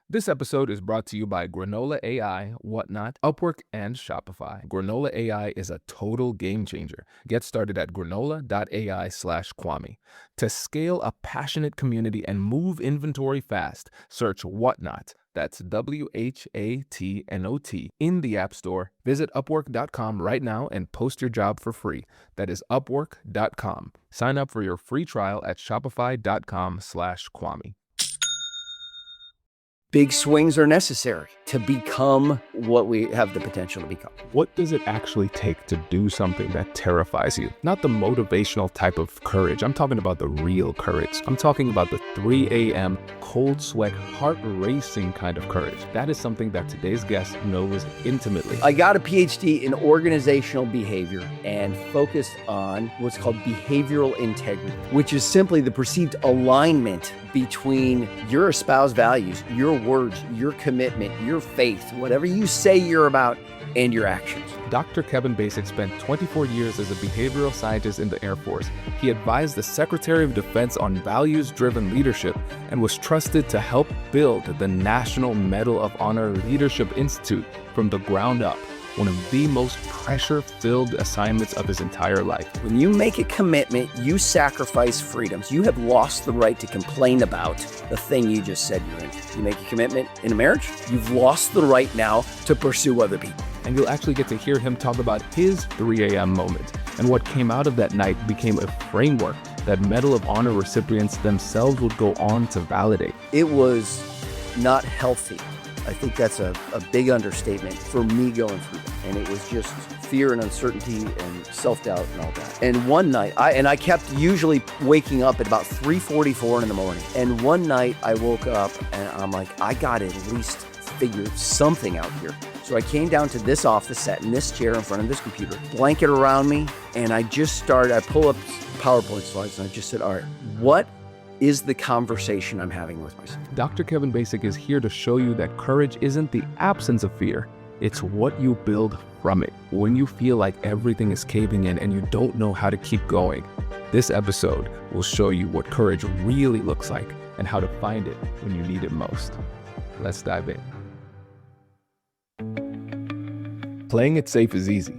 This episode is brought to you by Granola AI, Whatnot, Upwork, and Shopify. Granola AI is a total game changer. Get started at granola.ai/Kwame. To scale a passionate community and move inventory fast, search Whatnot. That's WHATNOT in the App Store. Visit Upwork.com right now and post your job for free. That is Upwork.com. Sign up for your free trial at Shopify.com/Kwame. Big swings are necessary to become what we have the potential to become. What does it actually take to do something that terrifies you? Not the motivational type of courage. I'm talking about the real courage. I'm talking about the 3 a.m. cold sweat, heart racing kind of courage. That is something that today's guest knows intimately. I got a PhD in organizational behavior and focused on what's called behavioral integrity, which is simply the perceived alignment between your espoused values, your words, your commitment, your faith, whatever you say you're about, and your actions. Dr. Kevin Basik spent 24 years as a behavioral scientist in the Air Force. He advised the Secretary of Defense on values-driven leadership and was trusted to help build the National Medal of Honor Leadership Institute from the ground up, one of the most pressure-filled assignments of his entire life. When you make a commitment, you sacrifice freedoms. You have lost the right to complain about the thing you just said you're in. You make a commitment in a marriage, you've lost the right now to pursue other people. And you'll actually get to hear him talk about his 3 a.m. moment. And what came out of that night became a framework that Medal of Honor recipients themselves would go on to validate. It was not healthy. I think that's a big understatement for me going through that. And it was just fear and uncertainty and self-doubt and all that. And one night, I kept usually waking up at about 3:44 in the morning. And one night I woke up and I'm like, I got to at least figure something out here. So I came down to this office, sat in this chair in front of this computer, blanket around me, and I pull up PowerPoint slides and I just said, all right, what is the conversation I'm having with myself? Dr. Kevin Basik is here to show you that courage isn't the absence of fear. It's what you build from it. When you feel like everything is caving in and you don't know how to keep going, this episode will show you what courage really looks like and how to find it when you need it most. Let's dive in. Playing it safe is easy.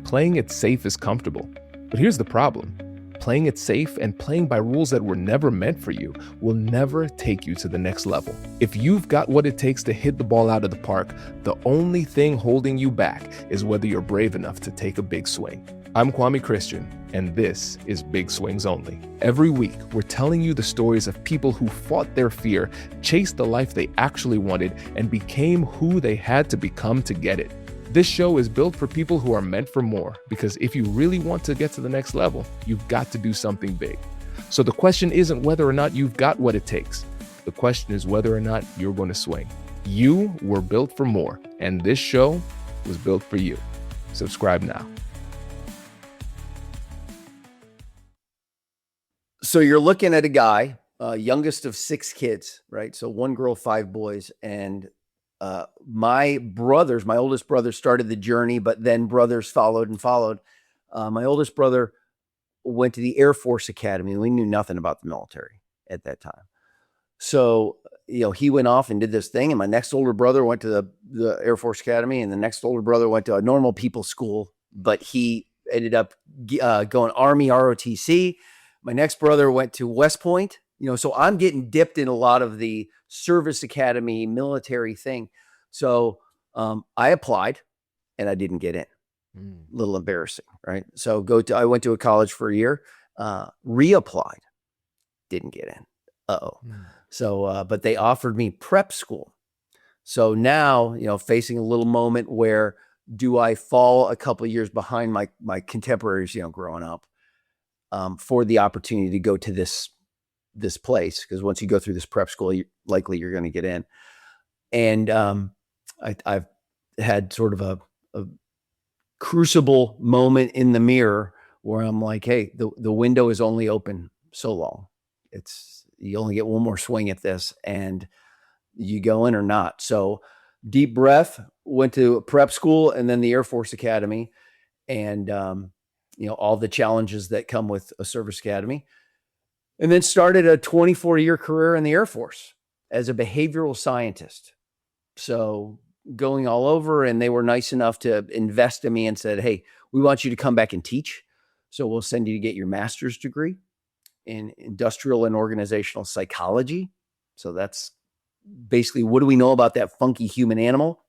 Playing it safe is comfortable. But here's the problem. Playing it safe and playing by rules that were never meant for you will never take you to the next level. If you've got what it takes to hit the ball out of the park, the only thing holding you back is whether you're brave enough to take a big swing. I'm Kwame Christian, and this is Big Swings Only. Every week, we're telling you the stories of people who fought their fear, chased the life they actually wanted, and became who they had to become to get it. This show is built for people who are meant for more, because if you really want to get to the next level, you've got to do something big. So the question isn't whether or not you've got what it takes. The question is whether or not you're going to swing. You were built for more, and this show was built for you. Subscribe now. So you're looking at a guy, youngest of 6 kids, right? So 1 girl, 5 boys, and my oldest brother started the journey, but then brothers followed and followed. My oldest brother went to the Air Force Academy. We knew nothing about the military at that time. So, he went off and did this thing. And my next older brother went to the Air Force Academy, and the next older brother went to a normal people school, but he ended up going Army ROTC. My next brother went to West Point. So I'm getting dipped in a lot of the service academy, military thing. So I applied and I didn't get in. A little embarrassing, right? So I went to a college for a year, reapplied, didn't get in. So, but they offered me prep school. So now, facing a little moment where do I fall a couple of years behind my contemporaries, growing up, for the opportunity to go to this place, because once you go through this prep school, you're going to get in. And I've had sort of a crucible moment in the mirror where I'm like, hey, the window is only open so long. You only get one more swing at this, and you go in or not. So deep breath, went to prep school and then the Air Force Academy, and all the challenges that come with a service academy. And then started a 24-year career in the Air Force as a behavioral scientist. So going all over, and they were nice enough to invest in me and said, hey, we want you to come back and teach. So we'll send you to get your master's degree in industrial and organizational psychology. So that's basically, what do we know about that funky human animal,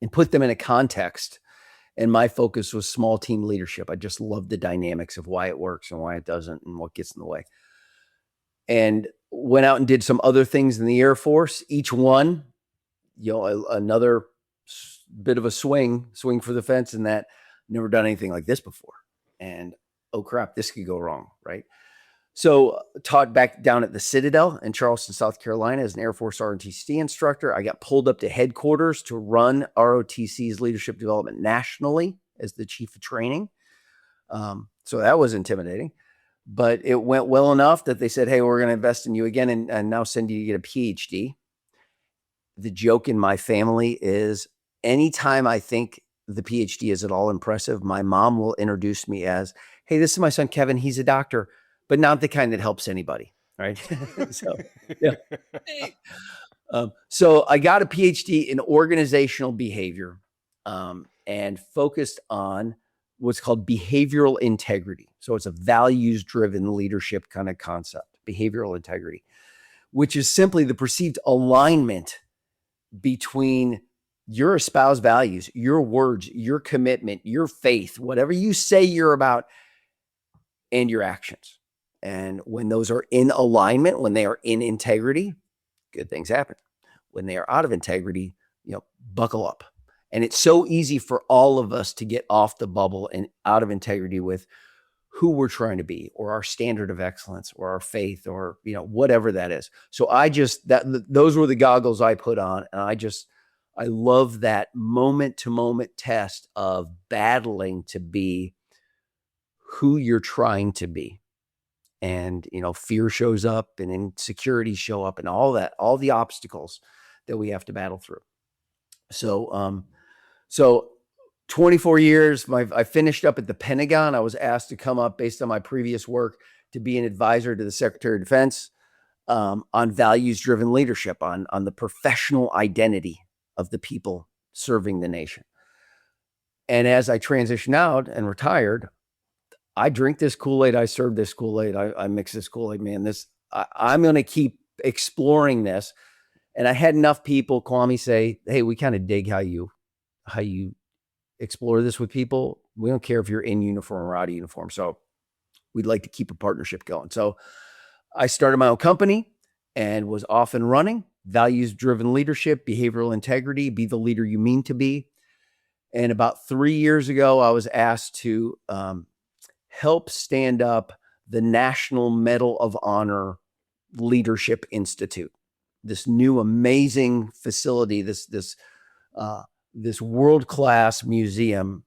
and put them in a context. And my focus was small team leadership. I just love the dynamics of why it works and why it doesn't and what gets in the way. And went out and did some other things in the Air Force, each one, another bit of a swing for the fence, in that never done anything like this before. And oh crap, this could go wrong, right? So taught back down at the Citadel in Charleston, South Carolina as an Air Force ROTC instructor. I got pulled up to headquarters to run ROTC's leadership development nationally as the chief of training. So that was intimidating, but it went well enough that they said, hey, we're going to invest in you again and now send you to get a PhD. The joke in my family is, anytime I think the PhD is at all impressive, my mom will introduce me as, hey, this is my son, Kevin. He's a doctor, but not the kind that helps anybody. Right. So, yeah. So I got a PhD in organizational behavior, and focused on what's called behavioral integrity. So it's a values-driven leadership kind of concept, behavioral integrity, which is simply the perceived alignment between your espoused values, your words, your commitment, your faith, whatever you say you're about, and your actions. And when those are in alignment, when they are in integrity, good things happen. When they are out of integrity, buckle up. And it's so easy for all of us to get off the bubble and out of integrity with who we're trying to be, or our standard of excellence, or our faith, or, whatever that is. So those were the goggles I put on. And I love that moment to moment test of battling to be who you're trying to be. And, fear shows up and insecurities show up and all that, all the obstacles that we have to battle through. So 24 years, I finished up at the Pentagon. I was asked to come up based on my previous work to be an advisor to the Secretary of Defense on values-driven leadership, on the professional identity of the people serving the nation. And as I transitioned out and retired, I drink this Kool-Aid. I serve this Kool-Aid. I mix this Kool-Aid, man. I'm going to keep exploring this. And I had enough people, Kwame, say, hey, we kind of dig how you explore this with people. We don't care if you're in uniform or out of uniform. So we'd like to keep a partnership going. So I started my own company and was off and running. Values-driven leadership, behavioral integrity, be the leader you mean to be. And about 3 years ago, I was asked to help stand up the National Medal of Honor Leadership Institute, this new amazing facility. This world-class museum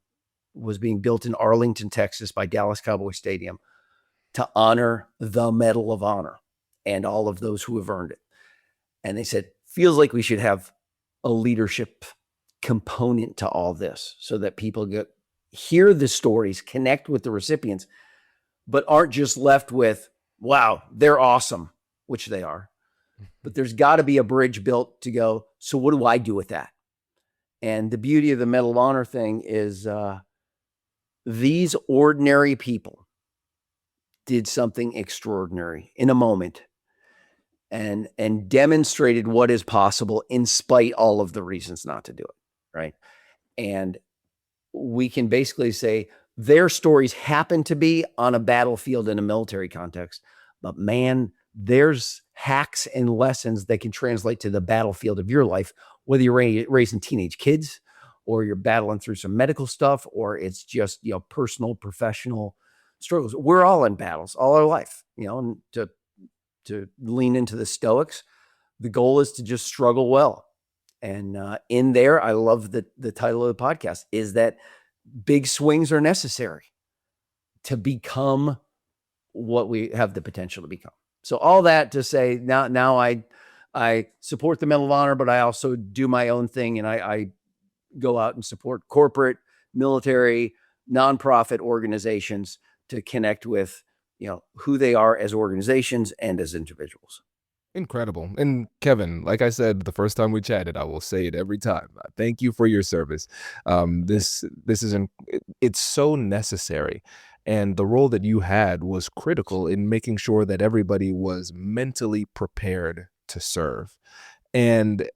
was being built in Arlington, Texas by Dallas Cowboy Stadium to honor the Medal of Honor and all of those who have earned it. And they said, feels like we should have a leadership component to all this so that people hear the stories, connect with the recipients, but aren't just left with, wow, they're awesome, which they are. But there's got to be a bridge built to go, so what do I do with that? And the beauty of the Medal of Honor thing is these ordinary people did something extraordinary in a moment and demonstrated what is possible in spite all of the reasons not to do it, right? And we can basically say their stories happen to be on a battlefield in a military context, but man, there's hacks and lessons that can translate to the battlefield of your life, whether you're raising teenage kids or you're battling through some medical stuff, or it's just, personal, professional struggles. We're all in battles all our life, and to lean into the Stoics, the goal is to just struggle well. And in there, I love the title of the podcast is that big swings are necessary to become what we have the potential to become. So all that to say, now I support the Medal of Honor, but I also do my own thing, and I go out and support corporate, military, nonprofit organizations to connect with who they are as organizations and as individuals. Incredible. And Kevin, like I said the first time we chatted, I will say it every time. Thank you for your service. This is it's so necessary. And the role that you had was critical in making sure that everybody was mentally prepared to serve. And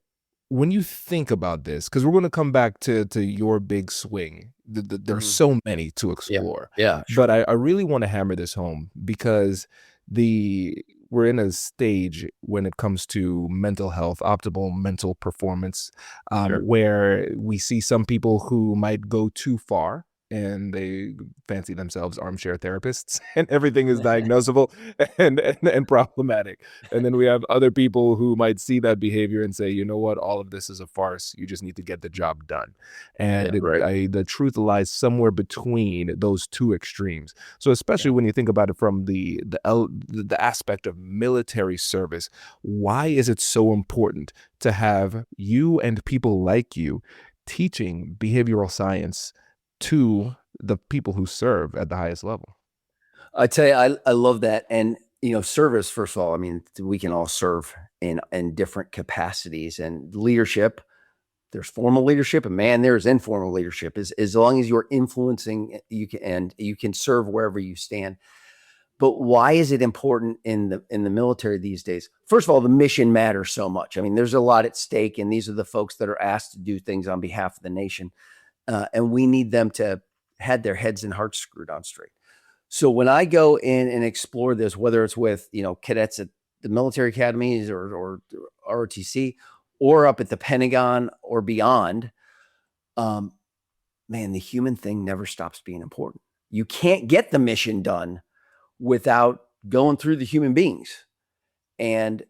when you think about this, because we're going to come back to your big swing, there's Mhm. so many to Yeah. explore, Yeah. but Sure. I really want to hammer this home because the we're in a stage when it comes to mental health, optimal mental performance, Sure. where we see some people who might go too far and they fancy themselves armchair therapists and everything is diagnosable and problematic. And then we have other people who might see that behavior and say, you know what, all of this is a farce. You just need to get the job done. Yeah. And Right. the truth lies somewhere between those two extremes. So especially Yeah. when you think about it from the aspect of military service, why is it so important to have you and people like you teaching behavioral science to the people who serve at the highest level? I tell you, I love that. And, service, first of all, I mean, we can all serve in different capacities and leadership. There's formal leadership and man, there's informal leadership. As long as you're influencing, you can serve wherever you stand. But why is it important in the military these days? First of all, the mission matters so much. I mean, there's a lot at stake, and these are the folks that are asked to do things on behalf of the nation, and we need them to had their heads and hearts screwed on straight. So when I go in and explore this, whether it's with cadets at the military academies or ROTC, or up at the Pentagon or beyond, um, man, the human thing never stops being important. You can't get the mission done without going through the human beings. And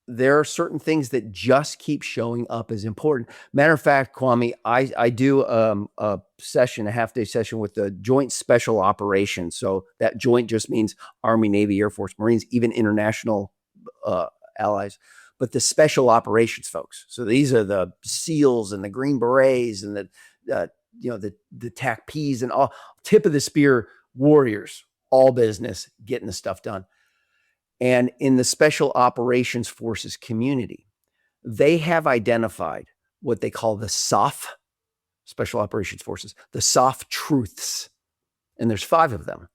there are certain things that just keep showing up as important. Matter of fact, Kwame, I do a session, a half day session with the Joint Special Operations. So that joint just means Army, Navy, Air Force, Marines, even international allies, but the special operations folks. So these are the SEALs and the Green Berets and the TACPs and all tip of the spear warriors, all business, getting the stuff done. And in the Special Operations Forces community, they have identified what they call the SOF, Special Operations Forces, the soft truths. And there's 5 of them.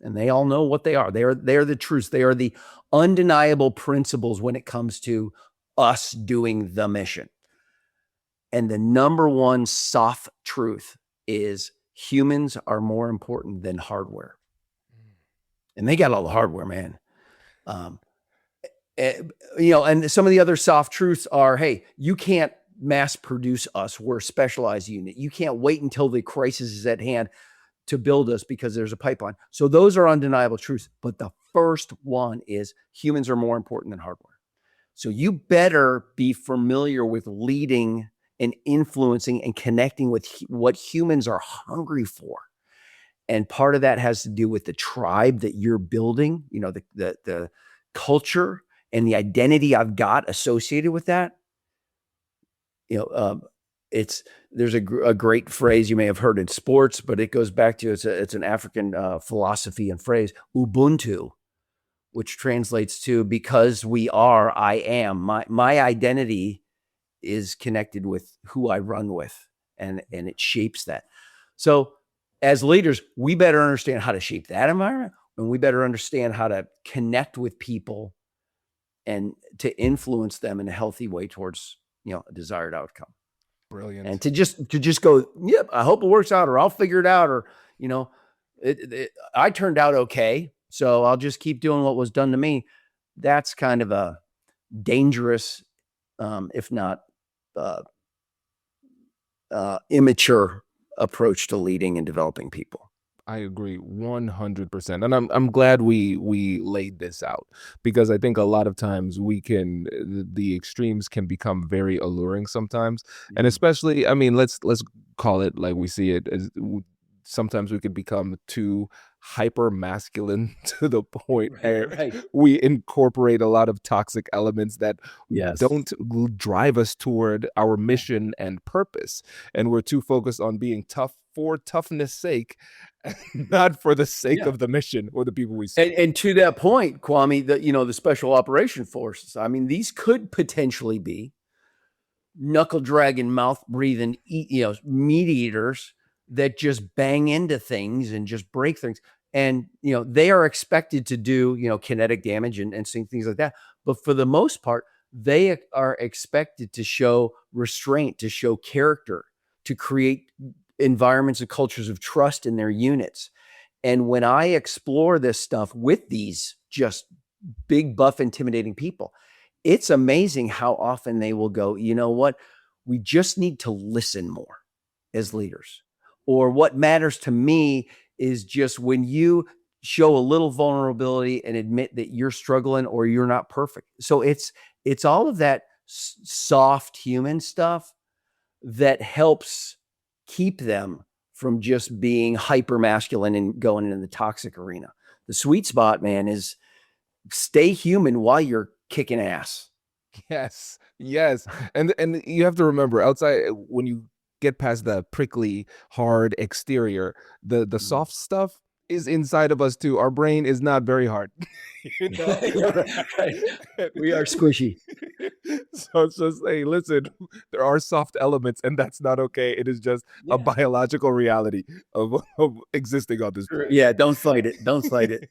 And they all know what they are. They are the truths. They are the undeniable principles when it comes to us doing the mission. And the number one soft truth is humans are more important than hardware. And they got all the hardware, man. Um, and some of the other soft truths are, hey, you can't mass produce us. We're a specialized unit. You can't wait until the crisis is at hand to build us because there's a pipeline. So those are undeniable truths. But the first one is humans are more important than hardware. So you better be familiar with leading and influencing and connecting with what humans are hungry for. And part of that has to do with the tribe that you're building, the culture and the identity I've got associated with that. There's a great phrase you may have heard in sports, but it goes back to it's an African philosophy and phrase, Ubuntu, which translates to because we are, I am. My identity is connected with who I run with, and it shapes that. So as leaders, we better understand how to shape that environment, and we better understand how to connect with people and to influence them in a healthy way towards a desired outcome. And Brilliant. to just go, yep, I hope it works out, or I'll figure it out, or I turned out okay, so I'll just keep doing what was done to me. That's kind of a dangerous, if not immature approach to leading and developing people. I agree 100%. And I'm glad we laid this out because I think a lot of times the extremes can become very alluring sometimes. And especially, I mean, let's call it like we see it as sometimes we can become too hyper masculine to the point where Right. we incorporate a lot of toxic elements that Yes. don't drive us toward our mission and purpose. And we're too focused on being tough for toughness sake not for the sake Yeah. of the mission or the people we serve. And to that point, Kwame, the special operation forces, I mean, these could potentially be knuckle dragging, mouth breathing, meat eaters that just bang into things and just break things. And, they are expected to do, kinetic damage and things like that. But for the most part, they are expected to show restraint, to show character, to create environments and cultures of trust in their units. And when I explore this stuff with these just big, buff, intimidating people, it's amazing how often they will go, you know what? We just need to listen more as leaders. Or what matters to me is just when you show a little vulnerability and admit that you're struggling or you're not perfect. So it's all of that soft human stuff that helps keep them from just being hyper masculine and going into the toxic arena. The sweet spot, man, is stay human while you're kicking ass. Yes, yes. And you have to remember, outside, when you get past the prickly, hard exterior, the soft stuff is inside of us too. Our brain is not very hard. You know? Right. We are squishy. So it's just, hey, listen, there are soft elements, and that's not okay. It is just a biological reality of existing on this planet. Yeah, don't fight it. Don't fight it.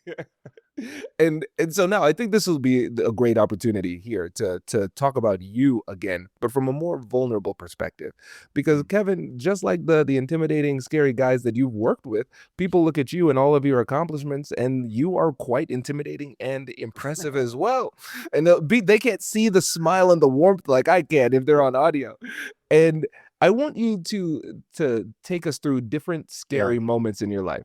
And so now I think this will be a great opportunity here to talk about you again, but from a more vulnerable perspective. Because Kevin, just like the intimidating, scary guys that you've worked with, people look at you and all of your accomplishments, and you are quite intimidating and impressive as well. And they can't see the smile and the warmth like I can if they're on audio. And I want you to take us through different scary moments in your life.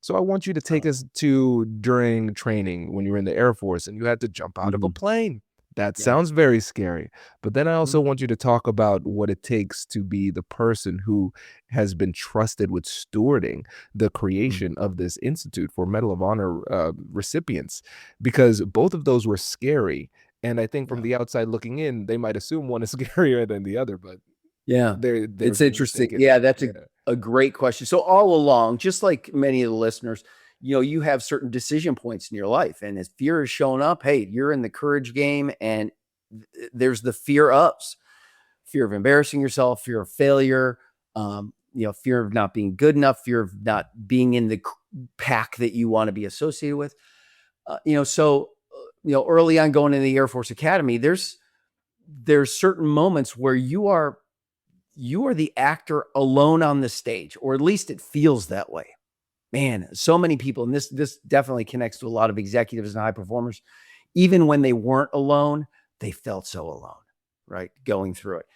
So I want you to take us to during training when you were in the Air Force and you had to jump out of a plane. That sounds very scary. But then I also want you to talk about what it takes to be the person who has been trusted with stewarding the creation of this institute for Medal of Honor recipients, because both of those were scary. And I think from the outside looking in, they might assume one is scarier than the other, but it's interesting. Yeah, that's a great question. So all along, just like many of the listeners, you have certain decision points in your life, and as fear is showing up, hey, you're in the courage game, and there's the fear of embarrassing yourself, fear of failure, fear of not being good enough, fear of not being in the pack that you want to be associated with. Early on going into the Air Force Academy, there's certain moments where you are the actor alone on the stage, or at least it feels that way. Man, so many people, and this definitely connects to a lot of executives and high performers, even when they weren't alone, they felt so alone, right? Going through it.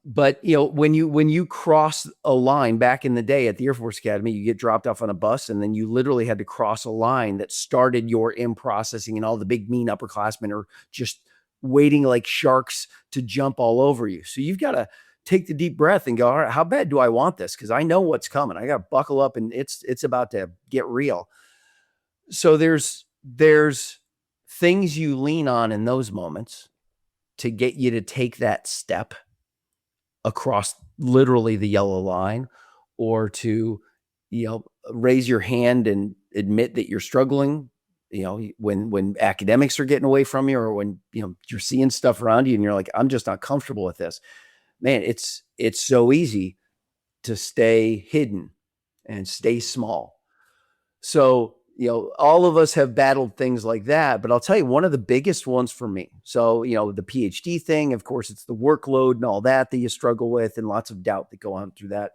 But when you cross a line back in the day at the Air Force Academy, you get dropped off on a bus, and then you literally had to cross a line that started your processing, and all the big mean upperclassmen are just waiting like sharks to jump all over you. So you've got to take the deep breath and go, all right, how bad do I want this? Because I know what's coming. I got to buckle up, and it's about to get real. So there's things you lean on in those moments to get you to take that step across literally the yellow line, or to, raise your hand and admit that you're struggling, when academics are getting away from you, or when, you're seeing stuff around you and you're like, I'm just not comfortable with this. Man, it's so easy to stay hidden and stay small. So, all of us have battled things like that, but I'll tell you one of the biggest ones for me. So, the PhD thing, of course, it's the workload and all that you struggle with, and lots of doubt that go on through that.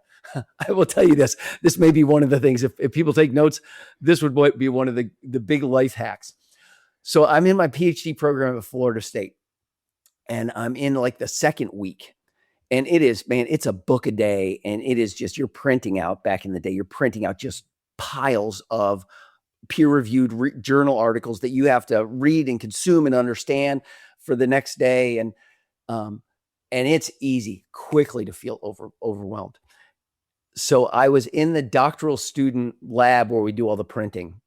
I will tell you this may be one of the things, if people take notes, this would be one of the big life hacks. So I'm in my PhD program at Florida State, and I'm in like the second week. And it is, man, it's a book a day. And it is just, you're printing out, back in the day, you're printing out just piles of peer-reviewed journal articles that you have to read and consume and understand for the next day. And it's easy quickly to feel overwhelmed. So I was in the doctoral student lab where we do all the printing,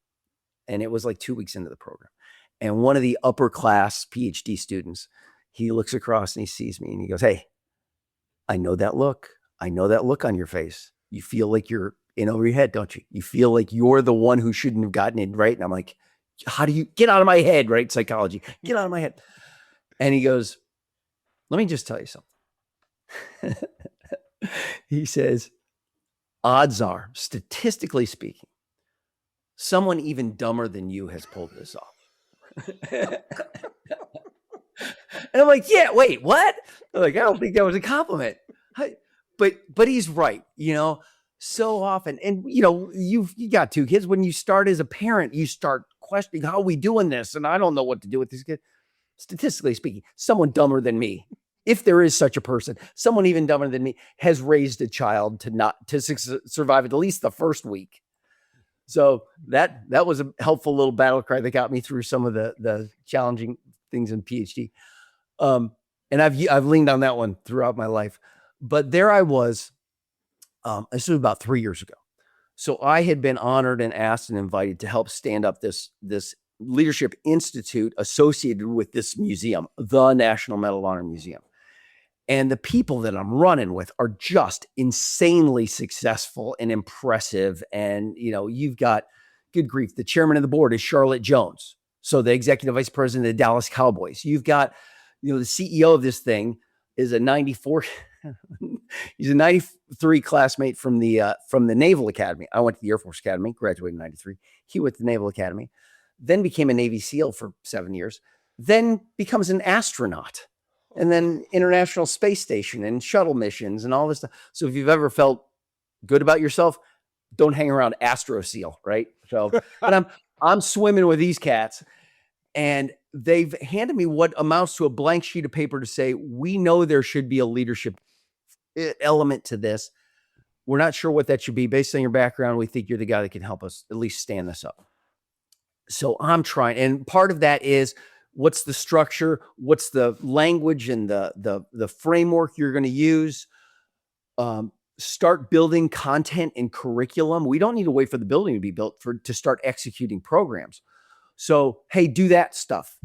and it was like 2 weeks into the program. And one of the upper class PhD students, he looks across and he sees me and he goes, "Hey, I know that look. I know that look on your face. You feel like you're in over your head, don't you? You feel like you're the one who shouldn't have gotten it right. And I'm like, how do you get out of my head, right? Psychology, get out of my head. And he goes, let me just tell you something. He says, odds are, statistically speaking, someone even dumber than you has pulled this off. And I'm like, yeah, wait, what? I'm like, I don't think that was a compliment. But he's right, so often. And, you got 2 kids. When you start as a parent, you start questioning, how are we doing this? And I don't know what to do with these kids. Statistically speaking, someone dumber than me, if there is such a person, someone even dumber than me has raised a child to survive at least the first week. So that was a helpful little battle cry that got me through some of the challenging things in PhD. And I've leaned on that one throughout my life. But there I was. This was about 3 years ago. So I had been honored and asked and invited to help stand up this leadership institute associated with this museum, the National Medal of Honor Museum. And the people that I'm running with are just insanely successful and impressive. And, you've got, good grief, the chairman of the board is Charlotte Jones. So the executive vice president of the Dallas Cowboys. You've got, the CEO of this thing is a 94. He's a 93 classmate from the Naval Academy. I went to the Air Force Academy, graduated in 93. He went to the Naval Academy, then became a Navy SEAL for 7 years, then becomes an astronaut, and then International Space Station and shuttle missions and all this stuff. So if you've ever felt good about yourself, don't hang around Astro SEAL, right? So, but I'm swimming with these cats, and they've handed me what amounts to a blank sheet of paper to say, we know there should be a leadership element to this. We're not sure what that should be. Based on your background, we think you're the guy that can help us at least stand this up. So I'm trying. And part of that is, what's the structure? What's the language and the framework you're going to use? Start building content and curriculum. We don't need to wait for the building to be built to start executing programs. So, hey, do that stuff.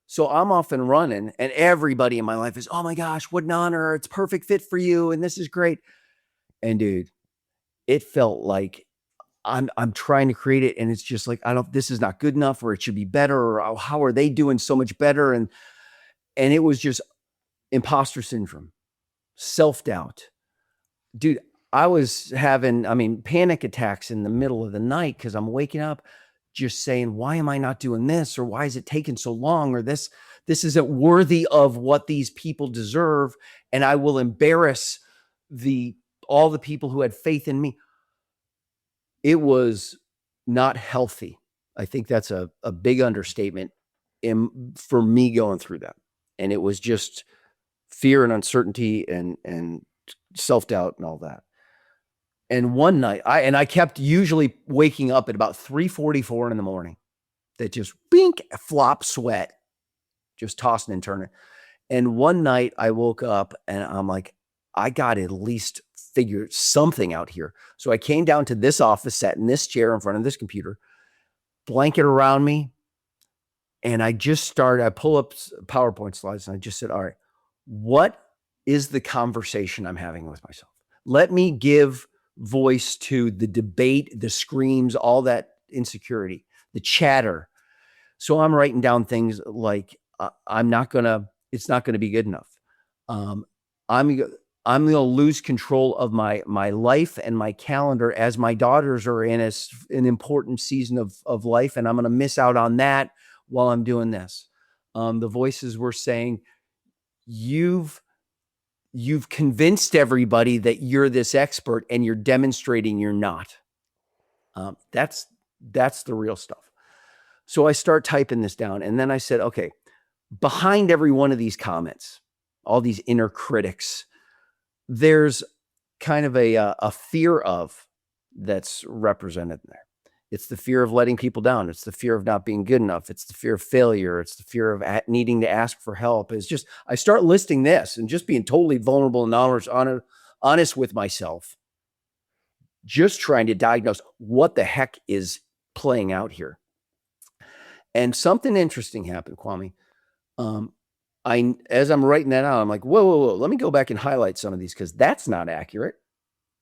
So I'm off and running, and everybody in my life is, oh my gosh, what an honor. It's perfect fit for you. And this is great. And dude, it felt like I'm trying to create it. And it's just like, this is not good enough, or it should be better, or how are they doing so much better? And it was just imposter syndrome, self-doubt. Dude, I was having, panic attacks in the middle of the night because I'm waking up just saying, why am I not doing this? Or why is it taking so long? Or this isn't worthy of what these people deserve. And I will embarrass all the people who had faith in me. It was not healthy. I think that's a big understatement for me going through that. And it was just fear and uncertainty and self-doubt and all that. And one night, I kept usually waking up at about 3:44 in the morning, that just bink, flop, sweat, just tossing and turning. And one night I woke up and I'm like, I got to at least figure something out here. So I came down to this office, sat in this chair in front of this computer, blanket around me. And I pull up PowerPoint slides and I just said, all right, what is the conversation I'm having with myself? Let me give voice to the debate, the screams, all that insecurity, the chatter. So I'm writing down things like, it's not going to be good enough. I'm going to lose control of my life and my calendar as my daughters are in an important season of life. And I'm going to miss out on that while I'm doing this. The voices were saying, you've convinced everybody that you're this expert and you're demonstrating you're not. That's the real stuff. So I start typing this down, and then I said, okay, behind every one of these comments, all these inner critics, there's kind of a fear of that's represented there. It's the fear of letting people down. It's the fear of not being good enough. It's the fear of failure. It's the fear of needing to ask for help. It's just, I start listing this and just being totally vulnerable and honest with myself, just trying to diagnose what the heck is playing out here. And something interesting happened, Kwame. As I'm writing that out, I'm like, whoa, let me go back and highlight some of these because that's not accurate.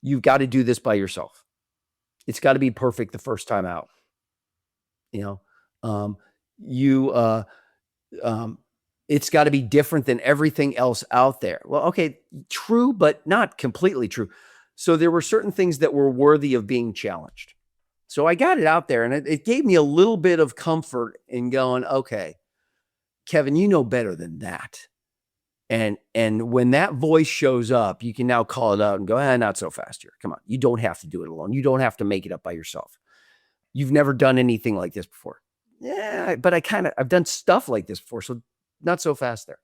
You've got to do this by yourself. It's got to be perfect the first time out. It's got to be different than everything else out there. Well, okay, true, but not completely true. So there were certain things that were worthy of being challenged. So I got it out there, and it gave me a little bit of comfort in going, okay, Kevin, you know better than that. And when that voice shows up, you can now call it out and go, not so fast here. Come on. You don't have to do it alone. You don't have to make it up by yourself. You've never done anything like this before. Yeah, but I've done stuff like this before. So not so fast there.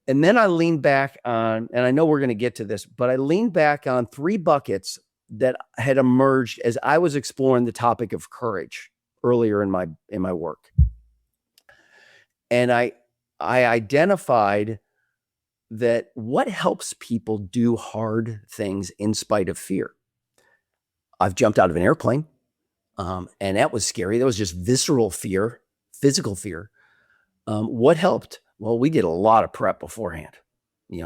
And then I leaned back on, and I know we're going to get to this, but I leaned back on 3 buckets that had emerged as I was exploring the topic of courage earlier in my work. And I identified that what helps people do hard things in spite of fear. I've jumped out of an airplane, and that was scary. That was just visceral fear, physical fear. What helped? Well, we did a lot of prep beforehand,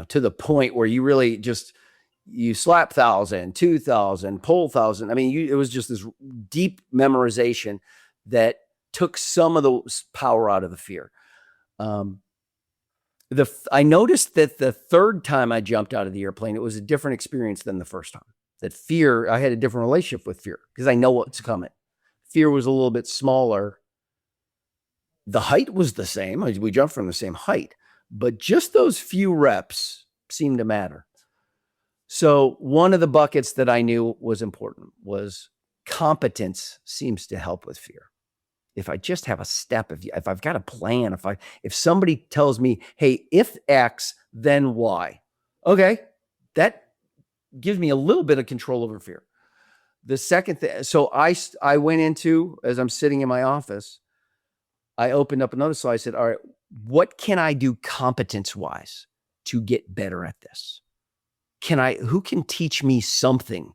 to the point where you really just, you slap 1,000, 2,000, pull 1,000. I mean, it was just this deep memorization that took some of the power out of the fear. I noticed that the third time I jumped out of the airplane, it was a different experience than the first time. That fear, I had a different relationship with fear because I know what's coming. Fear was a little bit smaller. The height was the same. We jumped from the same height, but just those few reps seemed to matter. So one of the buckets that I knew was important was competence seems to help with fear. If I just have a step, if I've got a plan, if somebody tells me, hey, if X, then Y, okay, that gives me a little bit of control over fear. The second thing, so I went into, as I'm sitting in my office, I opened up another slide. I said, all right, what can I do competence-wise to get better at this? Who can teach me something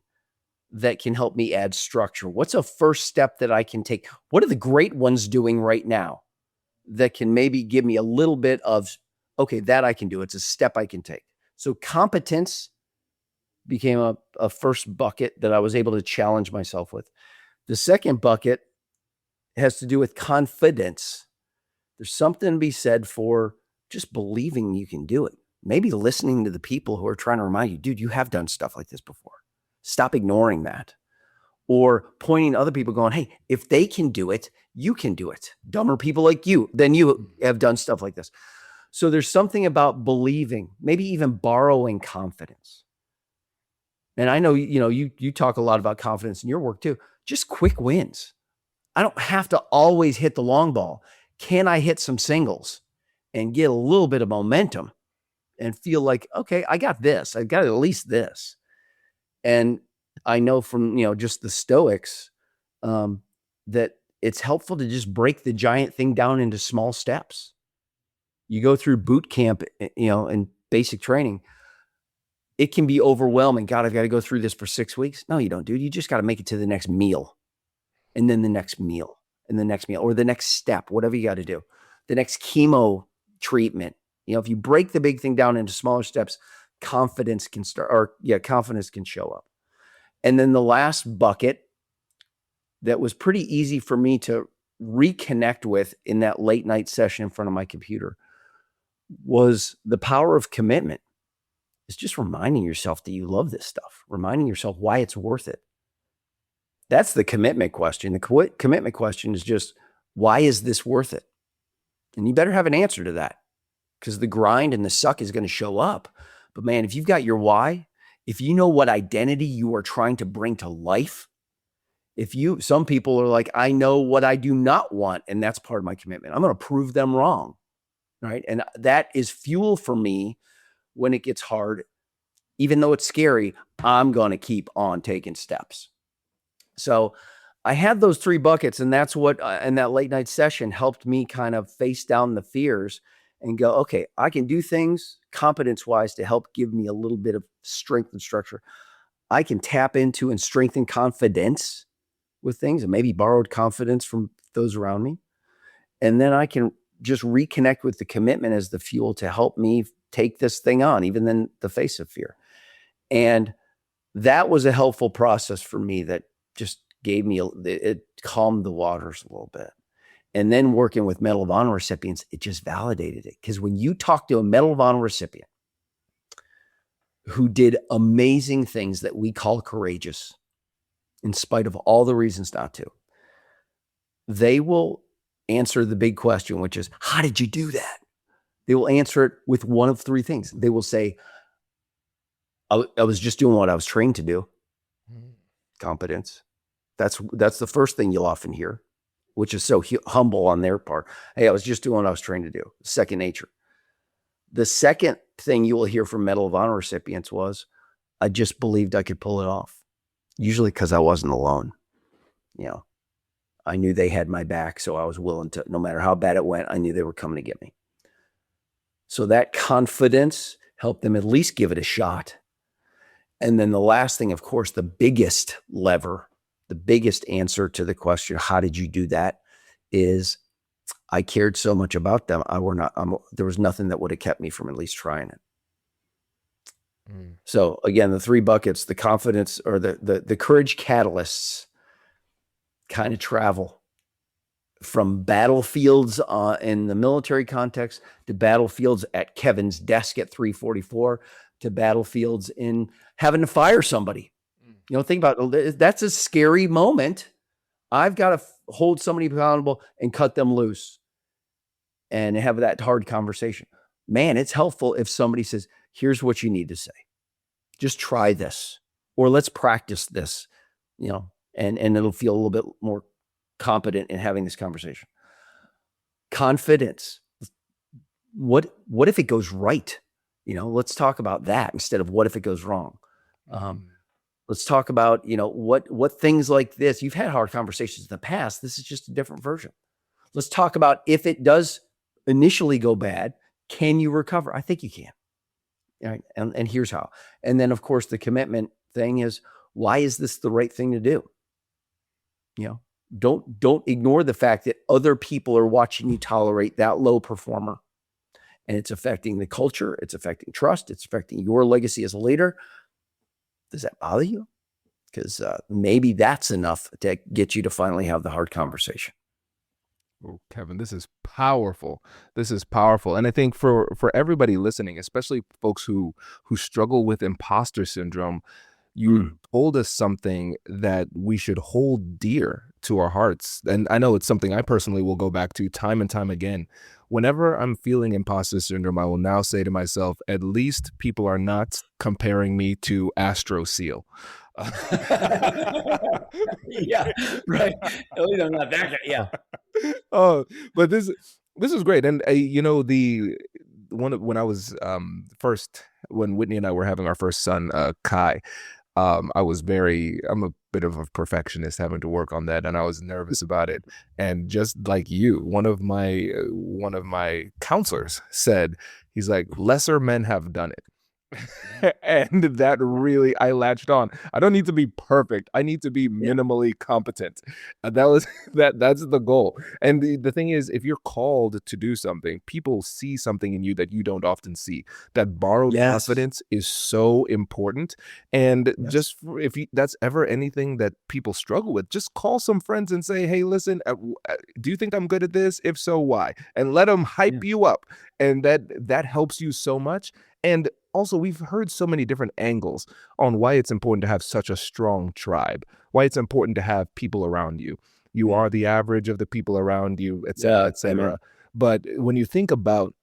that can help me add structure? What's a first step that I can take? What are the great ones doing right now that can maybe give me a little bit of, okay, that I can do. It's a step I can take. So competence became a first bucket that I was able to challenge myself with. The second bucket has to do with confidence. There's something to be said for just believing you can do it. Maybe listening to the people who are trying to remind you, dude, you have done stuff like this before. Stop ignoring that. Or pointing to other people going, hey, if they can do it, you can do it. Dumber people like you, then you have done stuff like this. So there's something about believing, maybe even borrowing confidence. And I know, you talk a lot about confidence in your work too. Just quick wins. I don't have to always hit the long ball. Can I hit some singles and get a little bit of momentum and feel like, okay, I got this. I got at least this. And I know from, just the Stoics, that it's helpful to just break the giant thing down into small steps. You go through boot camp, and basic training. It can be overwhelming. God, I've got to go through this for 6 weeks. No, you don't, dude. You just got to make it to the next meal, and then the next meal, and the next meal, or the next step, whatever you got to do. The next chemo treatment. If you break the big thing down into smaller steps, confidence can confidence can show up. And then the last bucket that was pretty easy for me to reconnect with in that late night session in front of my computer was the power of commitment. It's just reminding yourself that you love this stuff, reminding yourself why it's worth it. That's the commitment question. The commitment question is just, why is this worth it? And you better have an answer to that, because the grind and the suck is going to show up. But man, if you've got your why, if you know what identity you are trying to bring to life, some people are like, I know what I do not want, and that's part of my commitment. I'm going to prove them wrong, right? And that is fuel for me when it gets hard. Even though it's scary, I'm going to keep on taking steps. So I had those 3 buckets, and that's what in that late night session helped me kind of face down the fears and go, okay, I can do things competence-wise to help give me a little bit of strength and structure. I can tap into and strengthen confidence with things, and maybe borrowed confidence from those around me. And then I can just reconnect with the commitment as the fuel to help me take this thing on, even in the face of fear. And that was a helpful process for me that just gave me, it calmed the waters a little bit. And then working with Medal of Honor recipients, it just validated it. Because when you talk to a Medal of Honor recipient who did amazing things that we call courageous, in spite of all the reasons not to, they will answer the big question, which is, how did you do that? They will answer it with one of three things. They will say, I was just doing what I was trained to do. Competence. That's the first thing you'll often hear, which is so humble on their part. Hey, I was just doing what I was trained to do. Second nature. The second thing you will hear from Medal of Honor recipients was, I just believed I could pull it off. Usually because I wasn't alone. You know, I knew they had my back, so I was willing to, no matter how bad it went, I knew they were coming to get me. So that confidence helped them at least give it a shot. And then the last thing, of course, the biggest lever, the biggest answer to the question, how did you do that, is I cared so much about them. There was nothing that would have kept me from at least trying it. So again, the three buckets, the confidence or the courage catalysts kind of travel from battlefields in the military context to battlefields at Kevin's desk at 344 to battlefields in having to fire somebody. You know, think about that's a scary moment. I've got to hold somebody accountable and cut them loose and have that hard conversation. Man, it's helpful if somebody says, here's what you need to say. Just try this, or let's practice this, you know, and it'll feel a little bit more competent in having this conversation. Confidence. What if it goes right? You know, let's talk about that instead of what if it goes wrong. Let's talk about, you know, what things like this. You've had hard conversations in the past. This is just a different version. Let's talk about if it does initially go bad, can you recover? I think you can. All right. And here's how. And then, of course, the commitment thing is, why is this the right thing to do? You know, don't ignore the fact that other people are watching you tolerate that low performer. And it's affecting the culture. It's affecting trust. It's affecting your legacy as a leader. Does that bother you? Because maybe that's enough to get you to finally have the hard conversation. Oh, Kevin, this is powerful. This is powerful. And I think for everybody listening, especially folks who struggle with imposter syndrome, you told us something that we should hold dear to our hearts. And I know it's something I personally will go back to time and time again. Whenever I'm feeling imposter syndrome, I will now say to myself, at least people are not comparing me to Astro Seal. Yeah, right. At least I'm not that guy. Yeah. Oh, but this is great. And you know, when I was when Whitney and I were having our first son, Kai, I'm a bit of a perfectionist, having to work on that, and I was nervous about it. And just like you, one of my counselors said, he's like, lesser men have done it. And that really, I latched on. I don't need to be perfect. I need to be minimally competent. That's the goal. And the thing is, if you're called to do something, people see something in you that you don't often see. That borrowed confidence is so important. And just if that's ever anything that people struggle with, just call some friends and say, hey, listen, do you think I'm good at this? If so, why? And let them hype you up. And that helps you so much. And also, we've heard so many different angles on why it's important to have such a strong tribe, why it's important to have people around you. You are the average of the people around you, et cetera, et cetera. But when you think about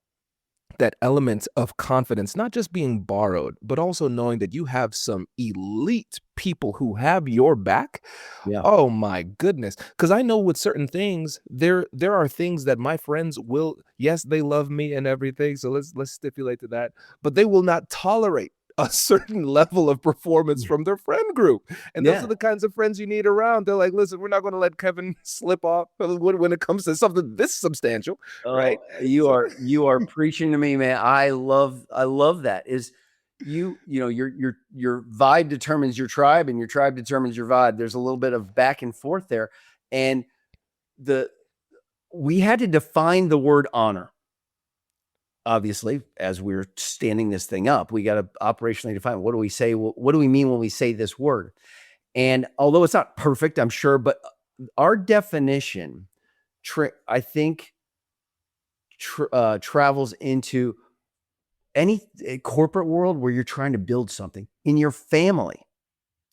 that element of confidence, not just being borrowed, but also knowing that you have some elite people who have your back. Oh my goodness. Because I know with certain things, there are things that my friends will, yes, they love me and everything. So let's stipulate to that, but they will not tolerate a certain level of performance from their friend group. And those are the kinds of friends you need around. They're like, listen, we're not going to let Kevin slip off when it comes to something this substantial, right? You are preaching to me, man. I love that. Is you know, your vibe determines your tribe and your tribe determines your vibe. There's a little bit of back and forth there. And we had to define the word honor. Obviously, as we're standing this thing up, we got to operationally define, what do we say? What do we mean when we say this word? And although it's not perfect, I'm sure, but our definition, I think, travels into any corporate world where you're trying to build something in your family,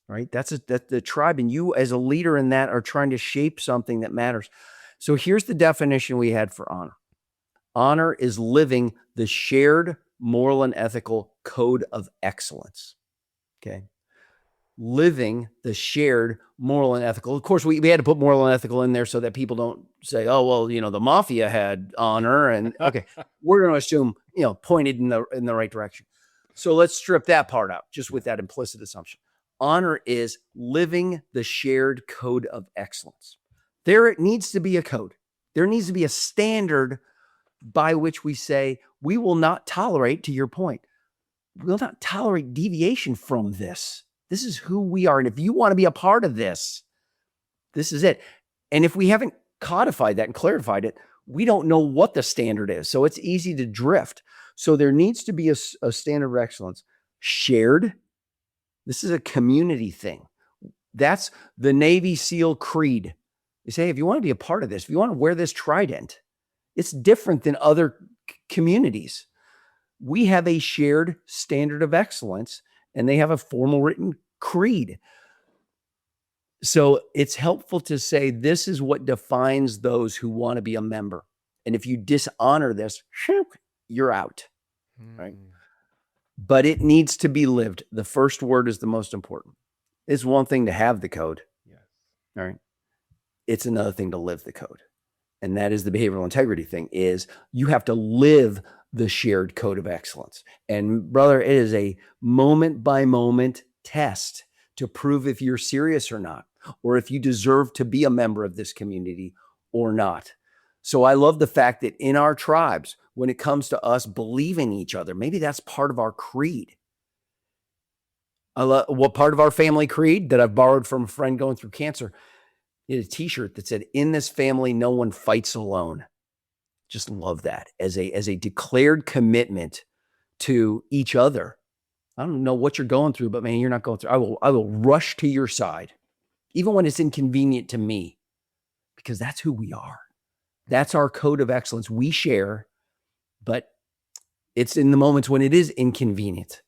right? That's the tribe, and you as a leader in that are trying to shape something that matters. So here's the definition we had for honor. Honor is living the shared moral and ethical code of excellence. Okay. Living the shared moral and ethical. Of course, we had to put moral and ethical in there so that people don't say, oh, well, the mafia had honor. And okay, we're going to assume, pointed in the right direction. So let's strip that part out just with that implicit assumption. Honor is living the shared code of excellence. There needs to be a code. There needs to be a standard by which we say, we will not tolerate, to your point, we'll not tolerate deviation from this. This is who we are. And if you want to be a part of this, this is it. And if we haven't codified that and clarified it, we don't know what the standard is. So it's easy to drift. So there needs to be a standard of excellence shared. This is a community thing. That's the Navy SEAL creed. You say, if you want to be a part of this, if you want to wear this trident, it's different than other communities. We have a shared standard of excellence, and they have a formal written creed. So it's helpful to say, this is what defines those who want to be a member. And if you dishonor this, you're out, right? But it needs to be lived. The first word is the most important. It's one thing to have the code. Yes. All right. It's another thing to live the code. And that is the behavioral integrity thing, is you have to live the shared code of excellence. And brother, it is a moment by moment test to prove if you're serious or not, or if you deserve to be a member of this community or not. So I love the fact that in our tribes, when it comes to us believing each other, maybe that's part of our creed. I love what part of our family creed that I've borrowed from a friend going through cancer. He had a t-shirt that said, in this family, no one fights alone. Just love that as a declared commitment to each other. I don't know what you're going through, but man, you're not going through. I will rush to your side, even when it's inconvenient to me, because that's who we are. That's our code of excellence. We share, but it's in the moments when it is inconvenient,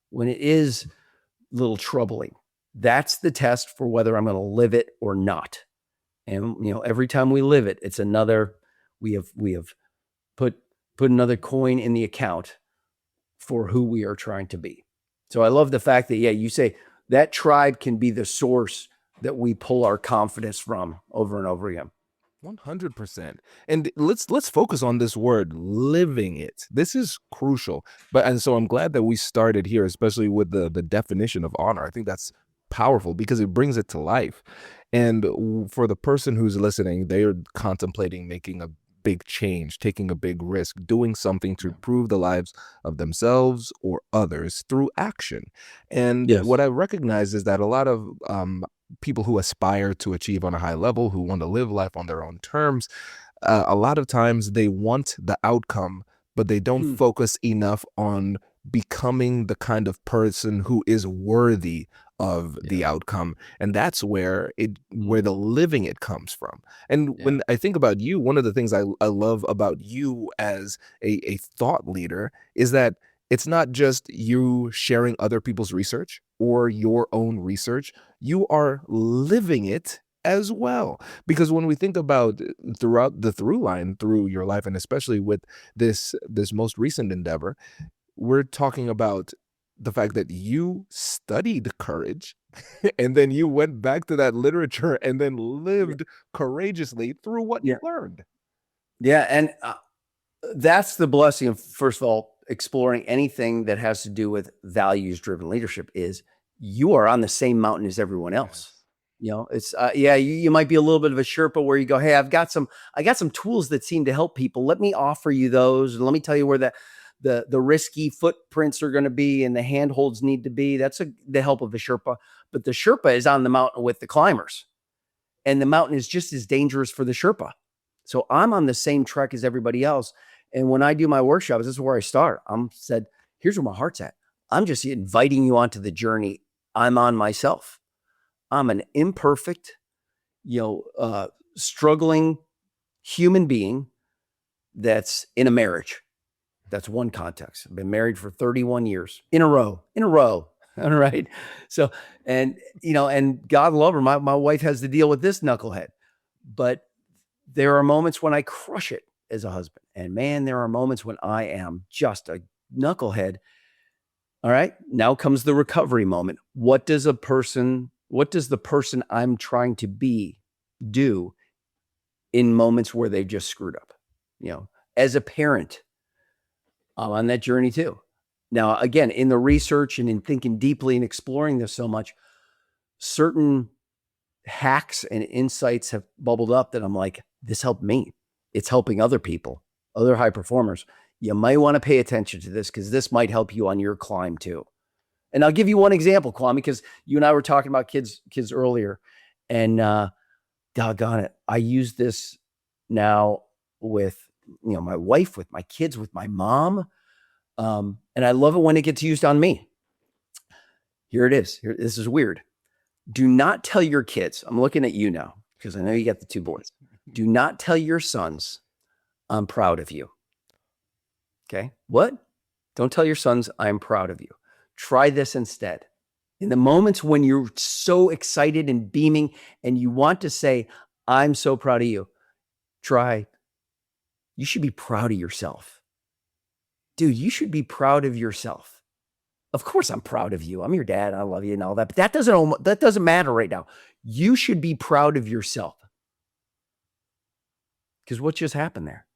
when it is a little troubling. That's the test for whether I'm going to live it or not. And every time we live it, it's another. We have put another coin in the account for who we are trying to be. So I love the fact that, you say that tribe can be the source that we pull our confidence from over and over again. 100%. And let's focus on this word, living it. This is crucial. And so I'm glad that we started here, especially with the definition of honor. I think that's powerful because it brings it to life. And for the person who's listening, they're contemplating making a big change, taking a big risk, doing something to improve the lives of themselves or others through action. And what I recognize is that a lot of people who aspire to achieve on a high level, who want to live life on their own terms, a lot of times they want the outcome, but they don't focus enough on becoming the kind of person who is worthy of the outcome. And that's where the living it comes from. And when I think about you, one of the things I love about you as a thought leader is that it's not just you sharing other people's research or your own research. You are living it as well. Because when we think about throughout the through line through your life, and especially with this most recent endeavor, we're talking about the fact that you studied courage and then you went back to that literature and then lived courageously through what you learned. Yeah. And that's the blessing of, first of all, exploring anything that has to do with values-driven leadership is you are on the same mountain as everyone else. It's you might be a little bit of a Sherpa where you go, hey, I got some tools that seem to help people. Let me offer you those. And let me tell you where the risky footprints are going to be and the handholds need to be. That's the help of a Sherpa. But the Sherpa is on the mountain with the climbers, and the mountain is just as dangerous for the Sherpa. So I'm on the same trek as everybody else. And when I do my workshops, this is where I start. I'm said, here's where my heart's at. I'm just inviting you onto the journey I'm on myself. I'm an imperfect, struggling human being that's in a marriage. That's one context. I've been married for 31 years in a row. All right. So, and God love her. My wife has to deal with this knucklehead, but there are moments when I crush it as a husband. And man, there are moments when I am just a knucklehead. All right. Now comes the recovery moment. What does the person I'm trying to be do in moments where they've just screwed up? As a parent, I'm on that journey too. Now, again, in the research and in thinking deeply and exploring this so much, certain hacks and insights have bubbled up that I'm like, this helped me. It's helping other people, other high performers. You might want to pay attention to this because this might help you on your climb too. And I'll give you one example, Kwame, because you and I were talking about kids earlier, and doggone it, I use this now with my wife, with my kids, with my mom, and I love it when it gets used on me. Here it is. This is weird. Do not tell your kids. I'm looking at you now because I know you got the two boys. Do not tell your sons, "I'm proud of you." Okay. What? Don't tell your sons, "I'm proud of you." Try this instead. In the moments when you're so excited and beaming and you want to say, "I'm so proud of you," try, "You should be proud of yourself." Dude, you should be proud of yourself. Of course I'm proud of you. I'm your dad. I love you and all that. But that doesn't matter right now. You should be proud of yourself. Because what just happened there?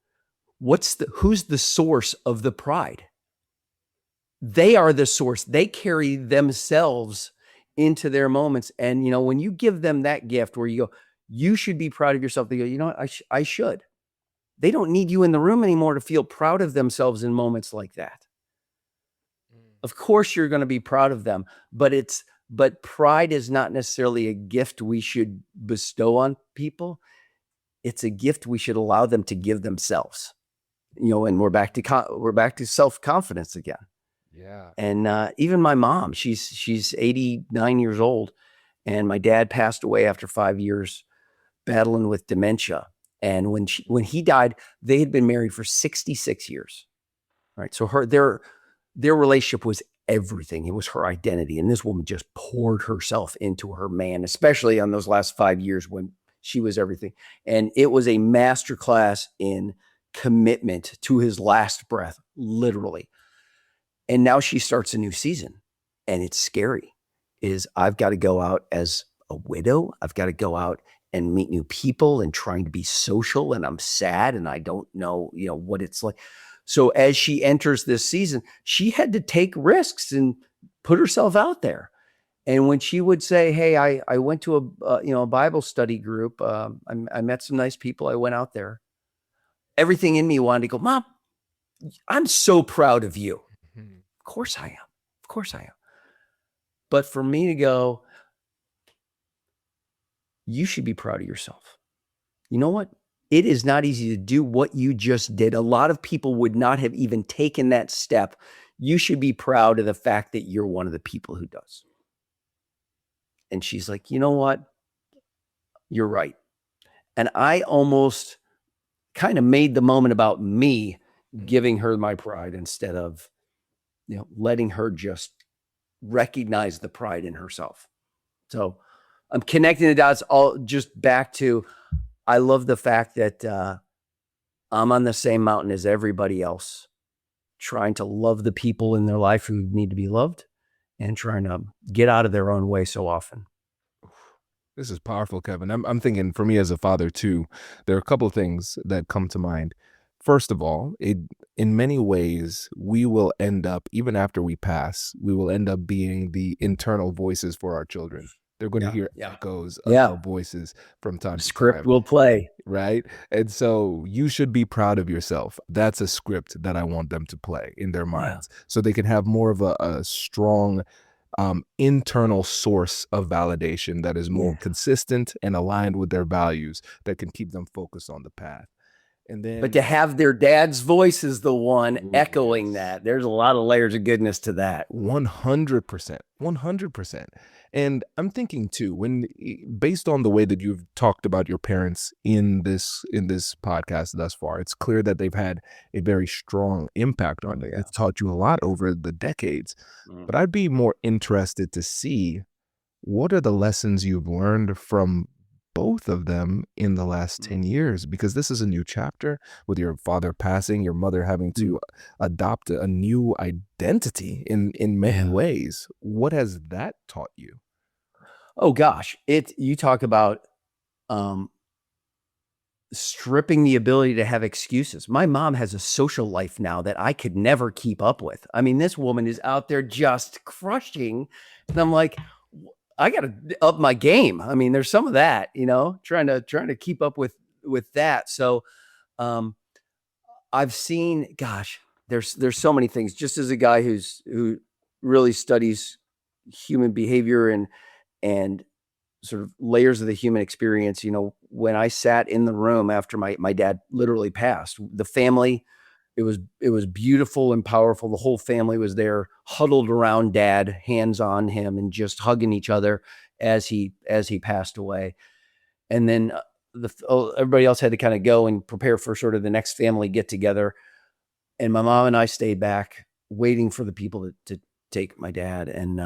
Who's the source of the pride? They are the source. They carry themselves into their moments. And, when you give them that gift where you go, "You should be proud of yourself," they go, "You know what? I should." They don't need you in the room anymore to feel proud of themselves in moments like that. Of course, you're going to be proud of them, but pride is not necessarily a gift we should bestow on people. It's a gift we should allow them to give themselves. And we're back to self-confidence again. Yeah. And even my mom, she's 89 years old, and my dad passed away after 5 years battling with dementia. And when he died, they had been married for 66 years. Right. So their relationship was everything. It was her identity. And this woman just poured herself into her man, especially on those last 5 years when she was everything. And it was a masterclass in commitment to his last breath, literally. And now she starts a new season, and it's scary. I've got to go out as a widow. I've got to go out and meet new people and trying to be social. And I'm sad and I don't know, what it's like. So as she enters this season, she had to take risks and put herself out there. And when she would say, "Hey, I went to a Bible study group. I met some nice people. I went out there." Everything in me wanted to go, "Mom, I'm so proud of you." Mhm. Of course I am. Of course I am. But for me to go, "You should be proud of yourself." You know what? It is not easy to do what you just did. A lot of people would not have even taken that step. You should be proud of the fact that you're one of the people who does. And she's like, "You know what? You're right." And I almost kind of made the moment about me giving her my pride instead of, letting her just recognize the pride in herself. So I'm connecting the dots all just back to, I love the fact that I'm on the same mountain as everybody else, trying to love the people in their life who need to be loved and trying to get out of their own way so often. This is powerful, Kevin. I'm thinking for me as a father too, there are a couple of things that come to mind. First of all, in many ways, we will end up, even after we pass, we will end up being the internal voices for our children. They're going to hear echoes of our voices from time to Script time. will play. Right? And so you should be proud of yourself. That's a script that I want them to play in their minds so they can have more of a strong internal source of validation that is more consistent and aligned with their values that can keep them focused on the path. And then, but to have their dad's voice is the one Ooh, echoing yes. that, there's a lot of layers of goodness to that. 100%, 100%. And I'm thinking too, based on the way that you've talked about your parents in this podcast thus far, it's clear that they've had a very strong impact on you. Yeah. It's taught you a lot over the decades. Mm. But I'd be more interested to see, what are the lessons you've learned from both of them in the last 10 years? Because this is a new chapter with your father passing, your mother having to adopt a new identity in many ways. What has that taught you? Oh gosh, you talk about stripping the ability to have excuses. My mom has a social life now that I could never keep up with. I mean, this woman is out there just crushing, and I'm like, I got to up my game. I mean, there's some of that, trying to keep up with that. So, I've seen, gosh, there's so many things. Just as a guy who really studies human behavior and sort of layers of the human experience, when I sat in the room after my dad literally passed, the family, it was beautiful and powerful. The whole family was there, huddled around dad, hands on him, and just hugging each other as he passed away. And then everybody else had to kind of go and prepare for sort of the next family get together. And my mom and I stayed back waiting for the people to take my dad. And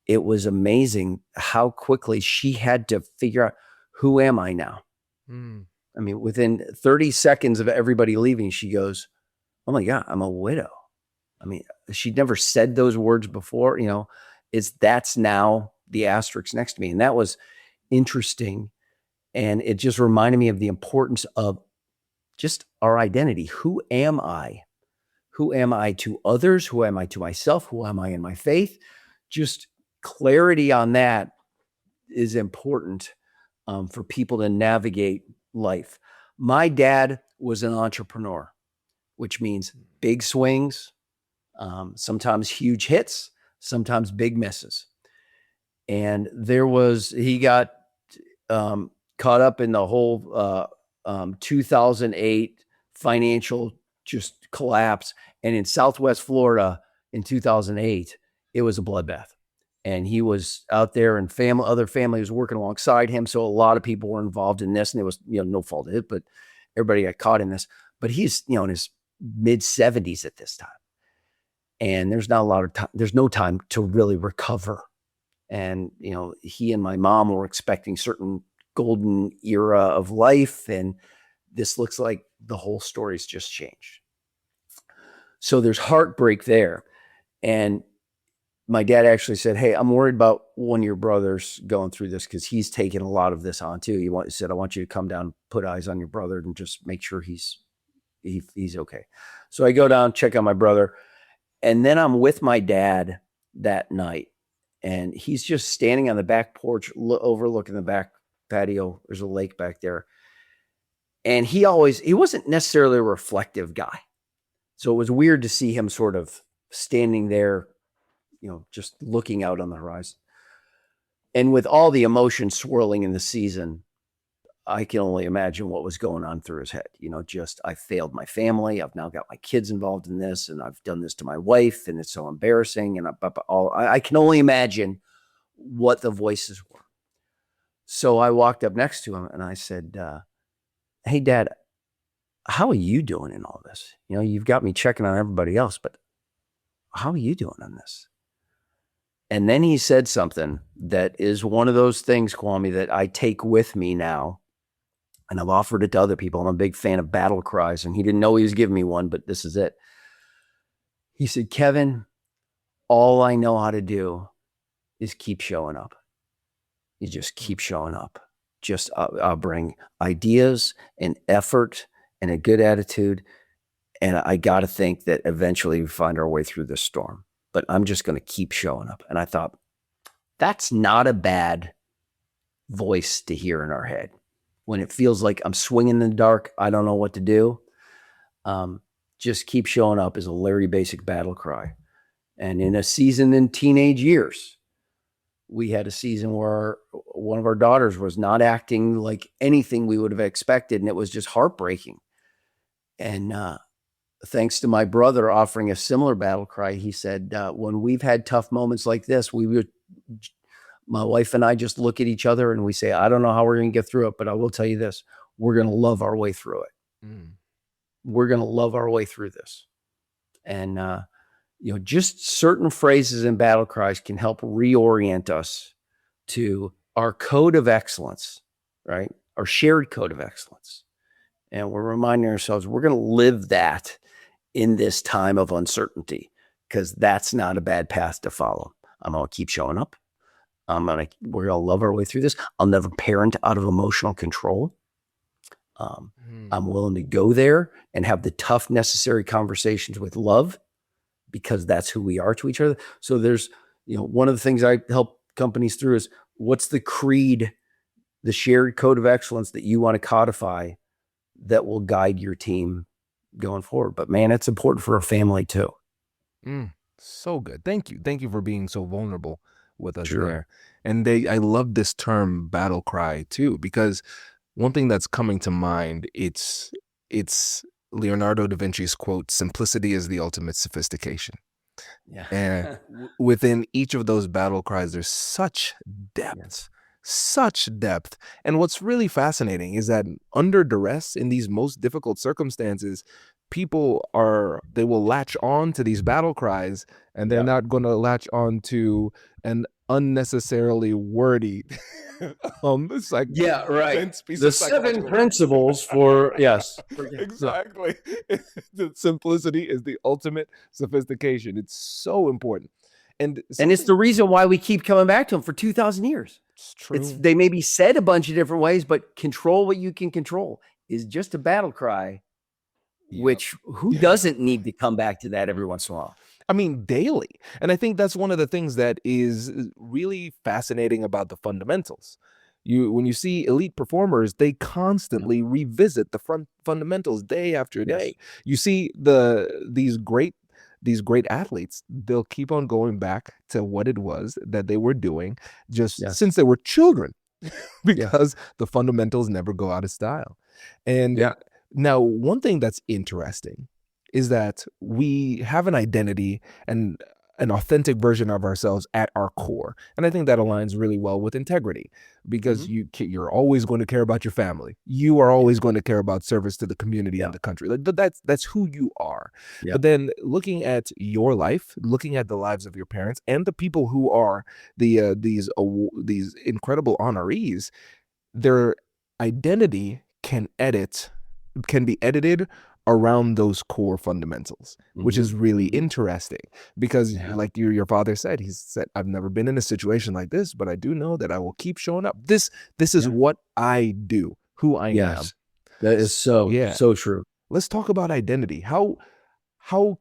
it was amazing how quickly she had to figure out, who am I now? I mean, within 30 seconds of everybody leaving, she goes, oh my God, I'm a widow. I mean, she'd never said those words before, that's now the asterisk next to me. And that was interesting. And it just reminded me of the importance of just our identity. Who am I? Who am I to others? Who am I to myself? Who am I in my faith? Just clarity on that is important for people to navigate life. My dad was an entrepreneur, which means big swings, sometimes huge hits, sometimes big misses. And he got caught up in the whole 2008 financial just collapse. And in Southwest Florida in 2008, it was a bloodbath. And he was out there, and other family was working alongside him. So a lot of people were involved in this, and it was, no fault of it, but everybody got caught in this. But he's, in his mid 70s at this time. And there's not a lot of time. There's no time to really recover. And, he and my mom were expecting certain golden era of life. And this looks like the whole story's just changed. So there's heartbreak there. And my dad actually said, hey, I'm worried about one of your brothers going through this, because he's taking a lot of this on too. He said, I want you to come down, put eyes on your brother, and just make sure he's okay. So I go down, check on my brother. And then I'm with my dad that night, and he's just standing on the back porch overlooking the back patio. There's a lake back there. And he wasn't necessarily a reflective guy. So it was weird to see him sort of standing there, just looking out on the horizon. And with all the emotion swirling in the season, I can only imagine what was going on through his head. I failed my family. I've now got my kids involved in this, and I've done this to my wife, and it's so embarrassing. And I can only imagine what the voices were. So I walked up next to him and I said, hey, Dad, how are you doing in all this? You've got me checking on everybody else, but how are you doing on this? And then he said something that is one of those things, Kwame, that I take with me now. And I've offered it to other people. I'm a big fan of battle cries, and he didn't know he was giving me one, but this is it. He said, Kevin, all I know how to do is keep showing up. You just keep showing up. Just I'll bring ideas and effort and a good attitude. And I got to think that eventually we find our way through this storm. But I'm just going to keep showing up. And I thought, that's not a bad voice to hear in our head. When it feels like I'm swinging in the dark, I don't know what to do. Just keep showing up is a Larry Basic battle cry. And in a season in teenage years, we had a season where one of our daughters was not acting like anything we would have expected. And it was just heartbreaking. And thanks to my brother offering a similar battle cry, he said, when we've had tough moments like this, my wife and I just look at each other and we say, I don't know how we're going to get through it, but I will tell you this, we're going to love our way through it. We're going to love our way through this. And, just certain phrases and battle cries can help reorient us to our code of excellence, right? Our shared code of excellence. And we're reminding ourselves we're going to live that in this time of uncertainty, because that's not a bad path to follow. I'm going to keep showing up. We're going to love our way through this. I'll never parent out of emotional control. I'm willing to go there and have the tough, necessary conversations with love, because that's who we are to each other. So there's, one of the things I help companies through is, what's the creed, the shared code of excellence that you want to codify that will guide your team going forward? But man, it's important for a family too. So good. Thank you. Thank you for being so vulnerable with us there. And I love this term battle cry too, because one thing that's coming to mind, it's Leonardo da Vinci's quote, "Simplicity is the ultimate sophistication." Yeah. And within each of those battle cries, there's such depth. Yes. Such depth. And what's really fascinating is that under duress, in these most difficult circumstances, people they will latch on to these battle cries, and they're not going to latch on to an unnecessarily wordy it's like dense piece the of 7 principles for exactly. The simplicity is the ultimate sophistication. It's so important. And it's the reason why we keep coming back to them for 2,000 years. It's true. They may be said a bunch of different ways, but control what you can control is just a battle cry, which who doesn't need to come back to that every once in a while? I mean, daily. And I think that's one of the things that is really fascinating about the fundamentals. When you see elite performers, they constantly revisit the fundamentals day after day. You see these great athletes, they'll keep on going back to what it was that they were doing just since they were children, because the fundamentals never go out of style. And now, one thing that's interesting is that we have an identity and an authentic version of ourselves at our core. And I think that aligns really well with integrity, because you're always going to care about your family. You are always going to care about service to the community and the country. That's who you are. But then looking at your life, looking at the lives of your parents and the people who are these incredible honorees, their identity can be edited around those core fundamentals, which is really interesting, because like your father said, he said, I've never been in a situation like this, but I do know that I will keep showing up. This is what I do, who I am. That is so true. Let's talk about identity. How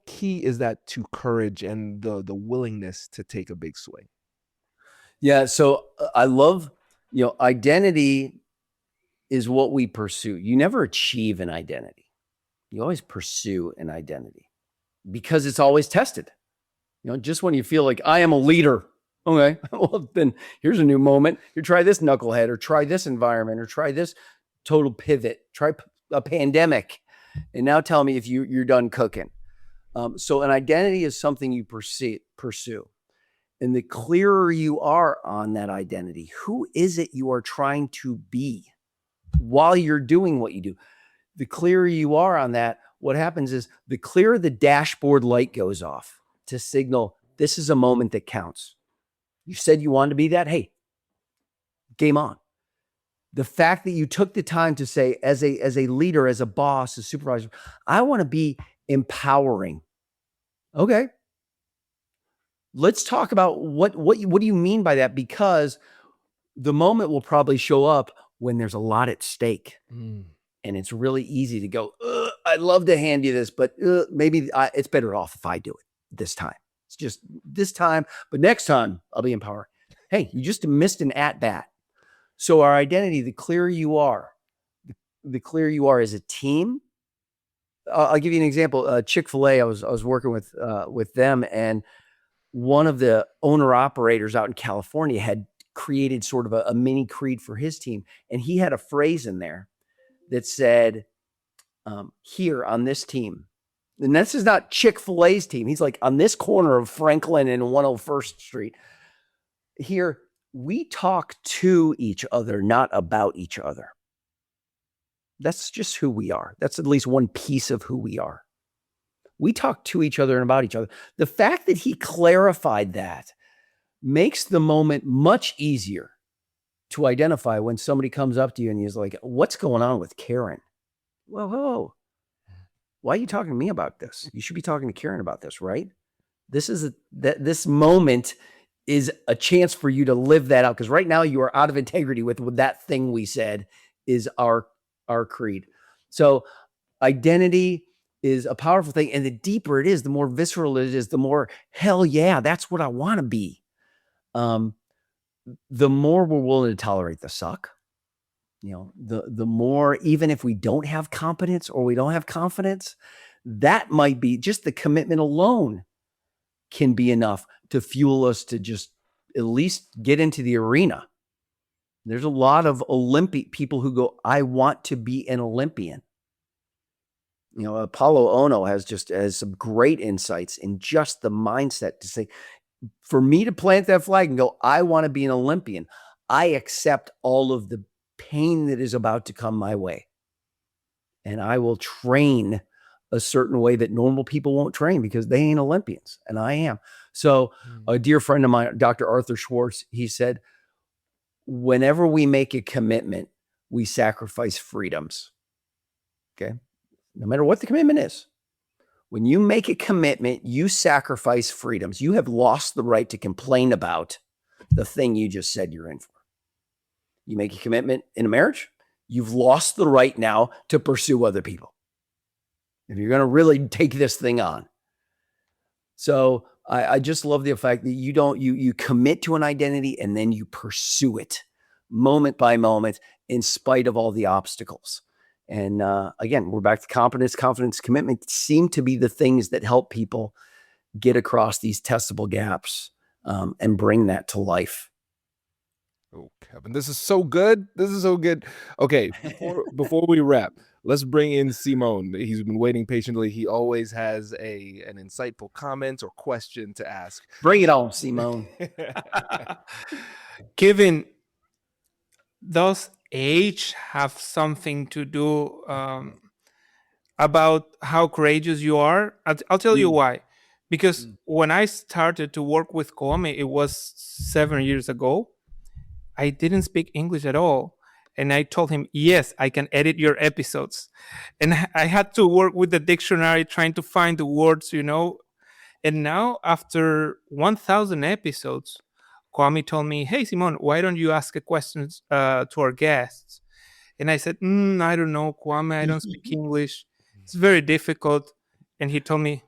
key is that to courage and the willingness to take a big swing? Yeah. So I love, identity is what we pursue. You never achieve an identity. You always pursue an identity, because it's always tested. Just when you feel like I am a leader, okay, well, then here's a new moment. You try this knucklehead, or try this environment, or try this total pivot, try a pandemic, and now tell me if you're done cooking. So an identity is something you pursue. And the clearer you are on that identity, who is it you are trying to be while you're doing what you do? The clearer you are on that, what happens is the clearer the dashboard light goes off to signal this is a moment that counts. You said you wanted to be that. Hey, game on. The fact that you took the time to say, as a leader, as a boss, a supervisor, I want to be empowering. Okay. Let's talk about what do you mean by that? Because the moment will probably show up when there's a lot at stake. And it's really easy to go, I'd love to hand you this, but maybe it's better off if I do it this time. It's just this time, but next time I'll be empowered. Hey, you just missed an at-bat. So our identity, the clearer you are, the clearer you are as a team. I'll give you an example. Chick-fil-A, I was working with them, and one of the owner-operators out in California had created sort of a mini creed for his team. And he had a phrase in there that said, here on this team, and this is not Chick-fil-A's team. He's like on this corner of Franklin and 101st Street. Here, we talk to each other, not about each other. That's just who we are. That's at least one piece of who we are. We talk to each other and about each other. The fact that he clarified that makes the moment much easier to identify when somebody comes up to you and he's like, what's going on with Karen? Whoa. Why are you talking to me about this? You should be talking to Karen about this, right? This moment is a chance for you to live that out, because right now you are out of integrity with that thing we said is our creed. So identity is a powerful thing. And the deeper it is, the more visceral it is, the more hell yeah, that's what I want to be. The more we're willing to tolerate the suck, the more, even if we don't have competence or we don't have confidence, that might be just the commitment alone can be enough to fuel us to just at least get into the arena. There's a lot of Olympic people who go, I want to be an Olympian. Apollo Ono has some great insights in just the mindset to say, for me to plant that flag and go, I want to be an Olympian, I accept all of the pain that is about to come my way. And I will train a certain way that normal people won't train because they ain't Olympians and I am. So a dear friend of mine, Dr. Arthur Schwartz, he said, whenever we make a commitment, we sacrifice freedoms. Okay. No matter what the commitment is, when you make a commitment, you sacrifice freedoms. You have lost the right to complain about the thing you just said you're in for. You make a commitment in a marriage, you've lost the right now to pursue other people. If you're going to really take this thing on. So I just love the fact that you commit to an identity and then you pursue it moment by moment in spite of all the obstacles. And again, we're back to competence, confidence, commitment seem to be the things that help people get across these testable gaps and bring that to life. Oh, Kevin, this is so good. This is so good. Okay, before we wrap, let's bring in Simone. He's been waiting patiently. He always has an insightful comment or question to ask. Bring it on, Simone. Kevin, does age have something to do about how courageous you are? I'll tell you why. Because when I started to work with Kwame, it was 7 years ago. I didn't speak English at all. And I told him, yes, I can edit your episodes. And I had to work with the dictionary trying to find the words, And now, after 1,000 episodes, Kwame told me, hey, Simon, why don't you ask a question to our guests? And I said, I don't know, Kwame, I don't speak English. It's very difficult. And he told me,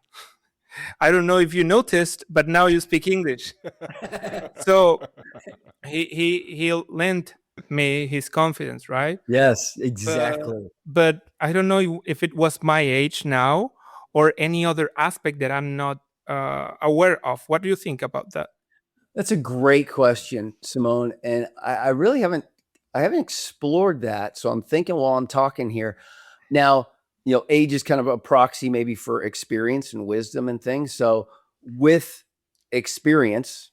I don't know if you noticed, but now you speak English. So he lent me his confidence, right? Yes, exactly. But I don't know if it was my age now or any other aspect that I'm not aware of. What do you think about that? That's a great question, Simone. And I really haven't explored that. So I'm thinking while I'm talking here. Now, age is kind of a proxy maybe for experience and wisdom and things. So with experience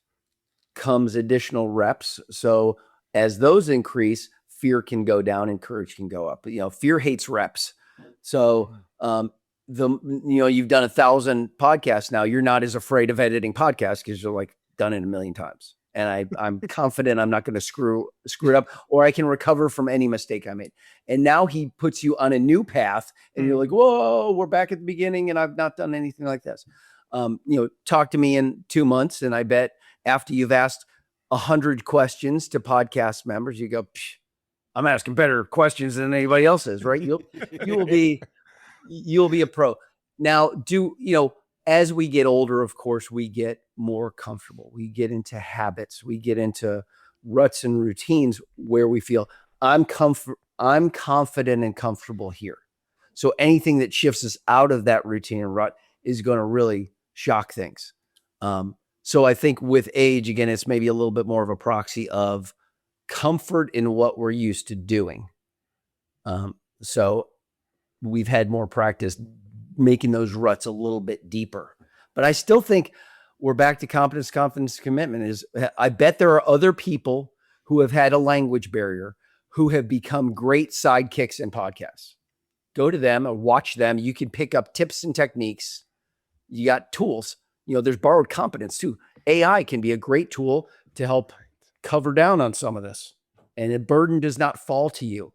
comes additional reps. So as those increase, fear can go down and courage can go up. But, fear hates reps. So you've done 1,000 podcasts now. You're not as afraid of editing podcasts because you're like done it a million times. And I'm confident I'm not going to screw it up, or I can recover from any mistake I made. And now he puts you on a new path and you're like, whoa, we're back at the beginning and I've not done anything like this. Talk to me in 2 months. And I bet after you've asked 100 questions to podcast members, you go, I'm asking better questions than anybody else is, right? You'll be a pro. Now, as we get older, of course, we get more comfortable. We get into habits. We get into ruts and routines where we feel I'm confident and comfortable here. So anything that shifts us out of that routine and rut is going to really shock things. So I think with age, again, it's maybe a little bit more of a proxy of comfort in what we're used to doing. So we've had more practice making those ruts a little bit deeper. But I still think we're back to competence, confidence, commitment. Is I bet there are other people who have had a language barrier who have become great sidekicks in podcasts. Go to them and watch them. You can pick up tips and techniques. You got tools. There's borrowed competence too. AI can be a great tool to help cover down on some of this. And the burden does not fall to you.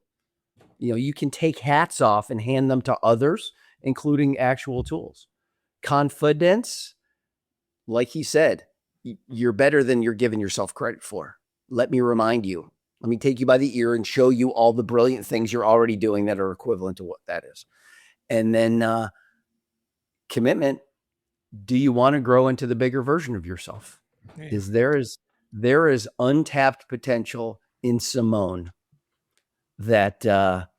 You can take hats off and hand them to others, including actual tools. Confidence, like he said, you're better than you're giving yourself credit for. Let me remind you. Let me take you by the ear and show you all the brilliant things you're already doing that are equivalent to what that is. And then commitment. Do you want to grow into the bigger version of yourself? Yeah. There is untapped potential in Simone that Kwame,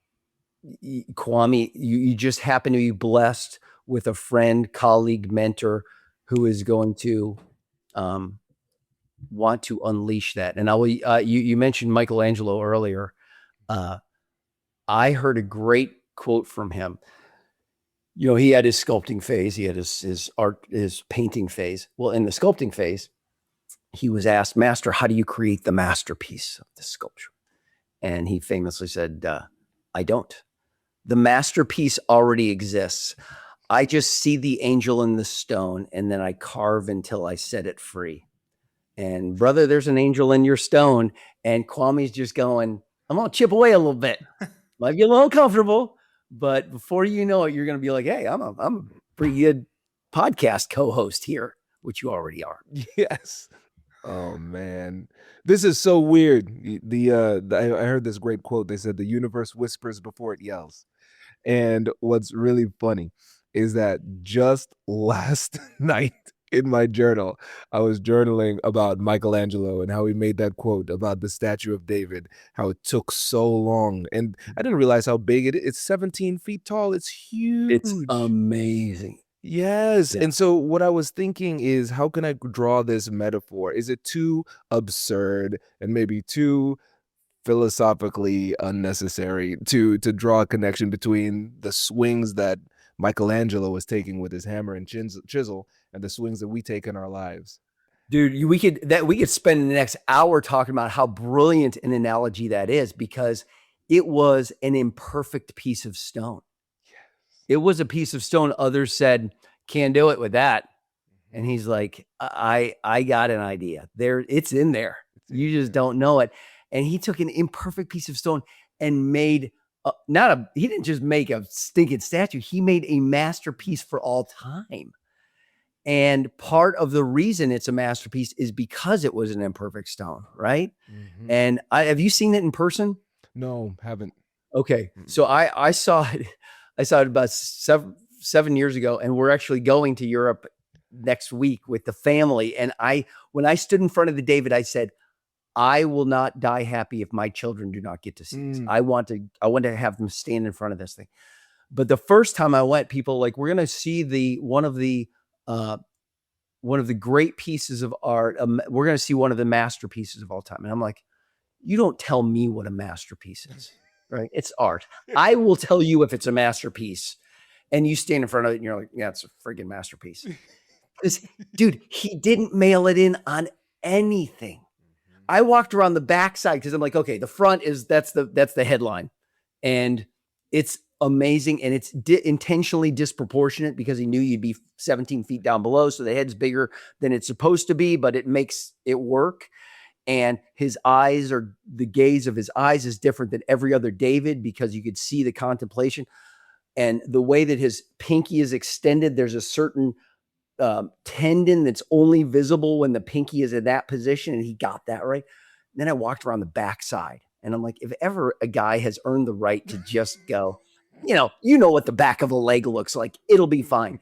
you just happen to be blessed with a friend, colleague, mentor who is going to want to unleash that. And I will. You mentioned Michelangelo earlier. I heard a great quote from him. He had his sculpting phase. He had his art, his painting phase. Well, in the sculpting phase, he was asked, "Master, how do you create the masterpiece of the sculpture?" And he famously said, "I don't. The masterpiece already exists. I just see the angel in the stone, and then I carve until I set it free." And brother, there's an angel in your stone, and Kwame's just going, "I'm gonna chip away a little bit. Might be a little uncomfortable, but before you know it, you're gonna be like, hey, I'm a pretty good podcast co-host here," which you already are. Yes. Oh man, this is so weird. I heard this great quote. They said the universe whispers before it yells. And what's really funny is that just last night in my journal, I was journaling about Michelangelo and how he made that quote about the statue of David, how it took so long. And I didn't realize how big it is. It's 17 feet tall. It's huge. It's amazing. Yes. Yeah. And so what I was thinking is, how can I draw this metaphor? Is it too absurd and maybe too philosophically unnecessary to draw a connection between the swings that Michelangelo was taking with his hammer and chisel and the swings that we take in our lives? Dude, we could spend the next hour talking about how brilliant an analogy that is, because it was an imperfect piece of stone. Yes. It was a piece of stone. Others said, "Can't do it with that." And he's like, I got an idea. It's in there. You just don't know it. And he took an imperfect piece of stone and made he didn't just make a stinking statue. He made a masterpiece for all time. And part of the reason it's a masterpiece is because it was an imperfect stone, right? Mm-hmm. And have you seen it in person? No, haven't. Okay. Mm-hmm. So I saw it. I saw it about seven years ago, and we're actually going to Europe next week with the family. And when I stood in front of the David, I said, I will not die happy if my children do not get to see this. I want to have them stand in front of this thing. But the first time I went, people like, we're going to see one of the great pieces of art. We're going to see one of the masterpieces of all time. And I'm like, you don't tell me what a masterpiece is, right? It's art. I will tell you if it's a masterpiece. And you stand in front of it and you're like, yeah, it's a friggin' masterpiece. Because, dude, he didn't mail it in on anything. I walked around the backside because I'm like, okay, the front that's the headline, and it's amazing, and it's intentionally disproportionate because he knew you'd be 17 feet down below, so the head's bigger than it's supposed to be, but it makes it work. And his eyes, or the gaze of his eyes, is different than every other David because you could see the contemplation, and the way that his pinky is extended. There's a certain tendon that's only visible when the pinky is in that position, and he got that right. And then I walked around the backside, and I'm like, if ever a guy has earned the right to just go, you know what the back of a leg looks like, it'll be fine.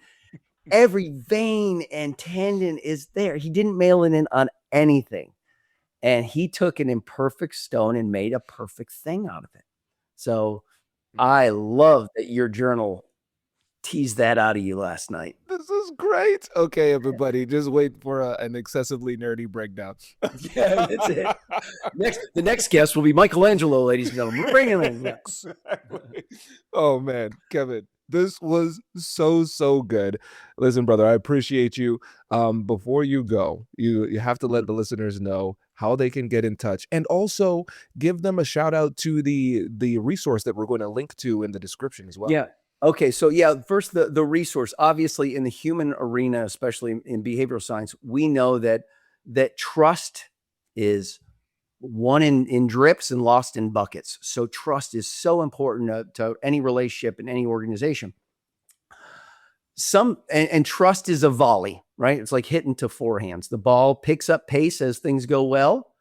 Every vein and tendon is there. He didn't mail it in on anything, and he took an imperfect stone and made a perfect thing out of it. So I love that your journal teased that out of you last night. This is great. Okay, everybody, just wait for an excessively nerdy breakdown. Yeah, that's it. The next guest will be Michelangelo, ladies and gentlemen. Bring him in. Yeah. Exactly. Oh man, Kevin, this was so good. Listen, brother, I appreciate you. Before you go, you have to let the listeners know how they can get in touch, and also give them a shout out to the resource that we're going to link to in the description as well. Yeah. Okay. So yeah, first the resource, obviously in the human arena, especially in behavioral science, we know that trust is won in drips and lost in buckets. So trust is so important to any relationship in any organization. And trust is a volley, right? It's like hitting to forehands. The ball picks up pace as things go well,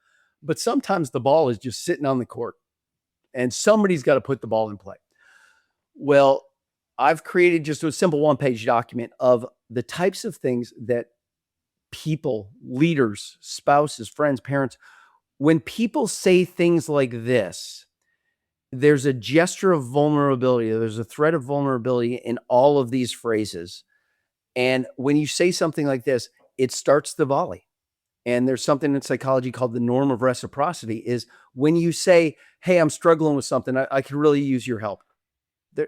but sometimes the ball is just sitting on the court and somebody's got to put the ball in play. Well, I've created just a simple one-page document of the types of things that people, leaders, spouses, friends, parents, when people say things like this, there's a gesture of vulnerability. There's a thread of vulnerability in all of these phrases. And when you say something like this, it starts the volley. And there's something in psychology called the norm of reciprocity, is when you say, hey, I'm struggling with something, I could really use your help.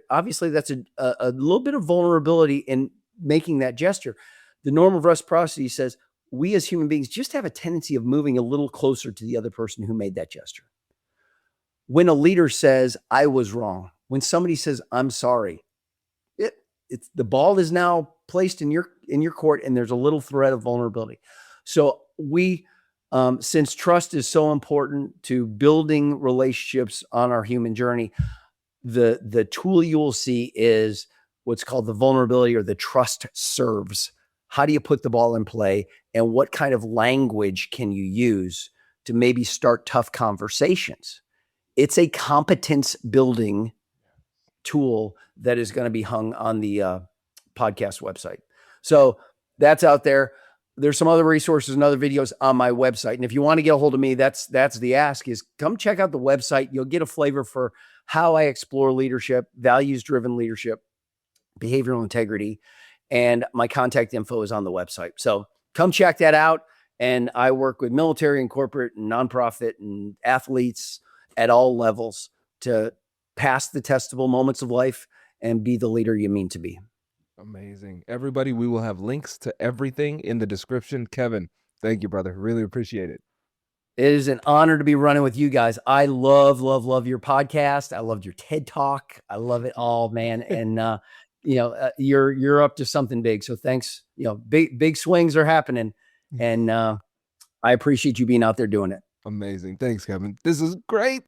Obviously, that's a little bit of vulnerability in making that gesture. The norm of reciprocity says we as human beings just have a tendency of moving a little closer to the other person who made that gesture. When a leader says, I was wrong, when somebody says, I'm sorry, it's the ball is now placed in your court, and there's a little thread of vulnerability. So we, since trust is so important to building relationships on our human journey, the tool you will see is what's called the vulnerability or the trust serves. How do you put the ball in play, and what kind of language can you use to maybe start tough conversations? It's a competence building tool that is going to be hung on the podcast website. So that's out there. There's some other resources and other videos on my website. And if you want to get a hold of me, that's the ask, is come check out the website. You'll get a flavor for how I explore leadership, values-driven leadership, behavioral integrity, and my contact info is on the website. So come check that out. And I work with military and corporate and nonprofit and athletes at all levels to pass the testable moments of life and be the leader you mean to be. Amazing. Everybody, we will have links to everything in the description. Kevin, thank you, brother. Really appreciate it. It is an honor to be running with you guys. I love your podcast. I loved your TED Talk. I love it all, man. And, you're up to something big. So thanks. Big swings are happening. And I appreciate you being out there doing it. Amazing. Thanks, Kevin. This is great.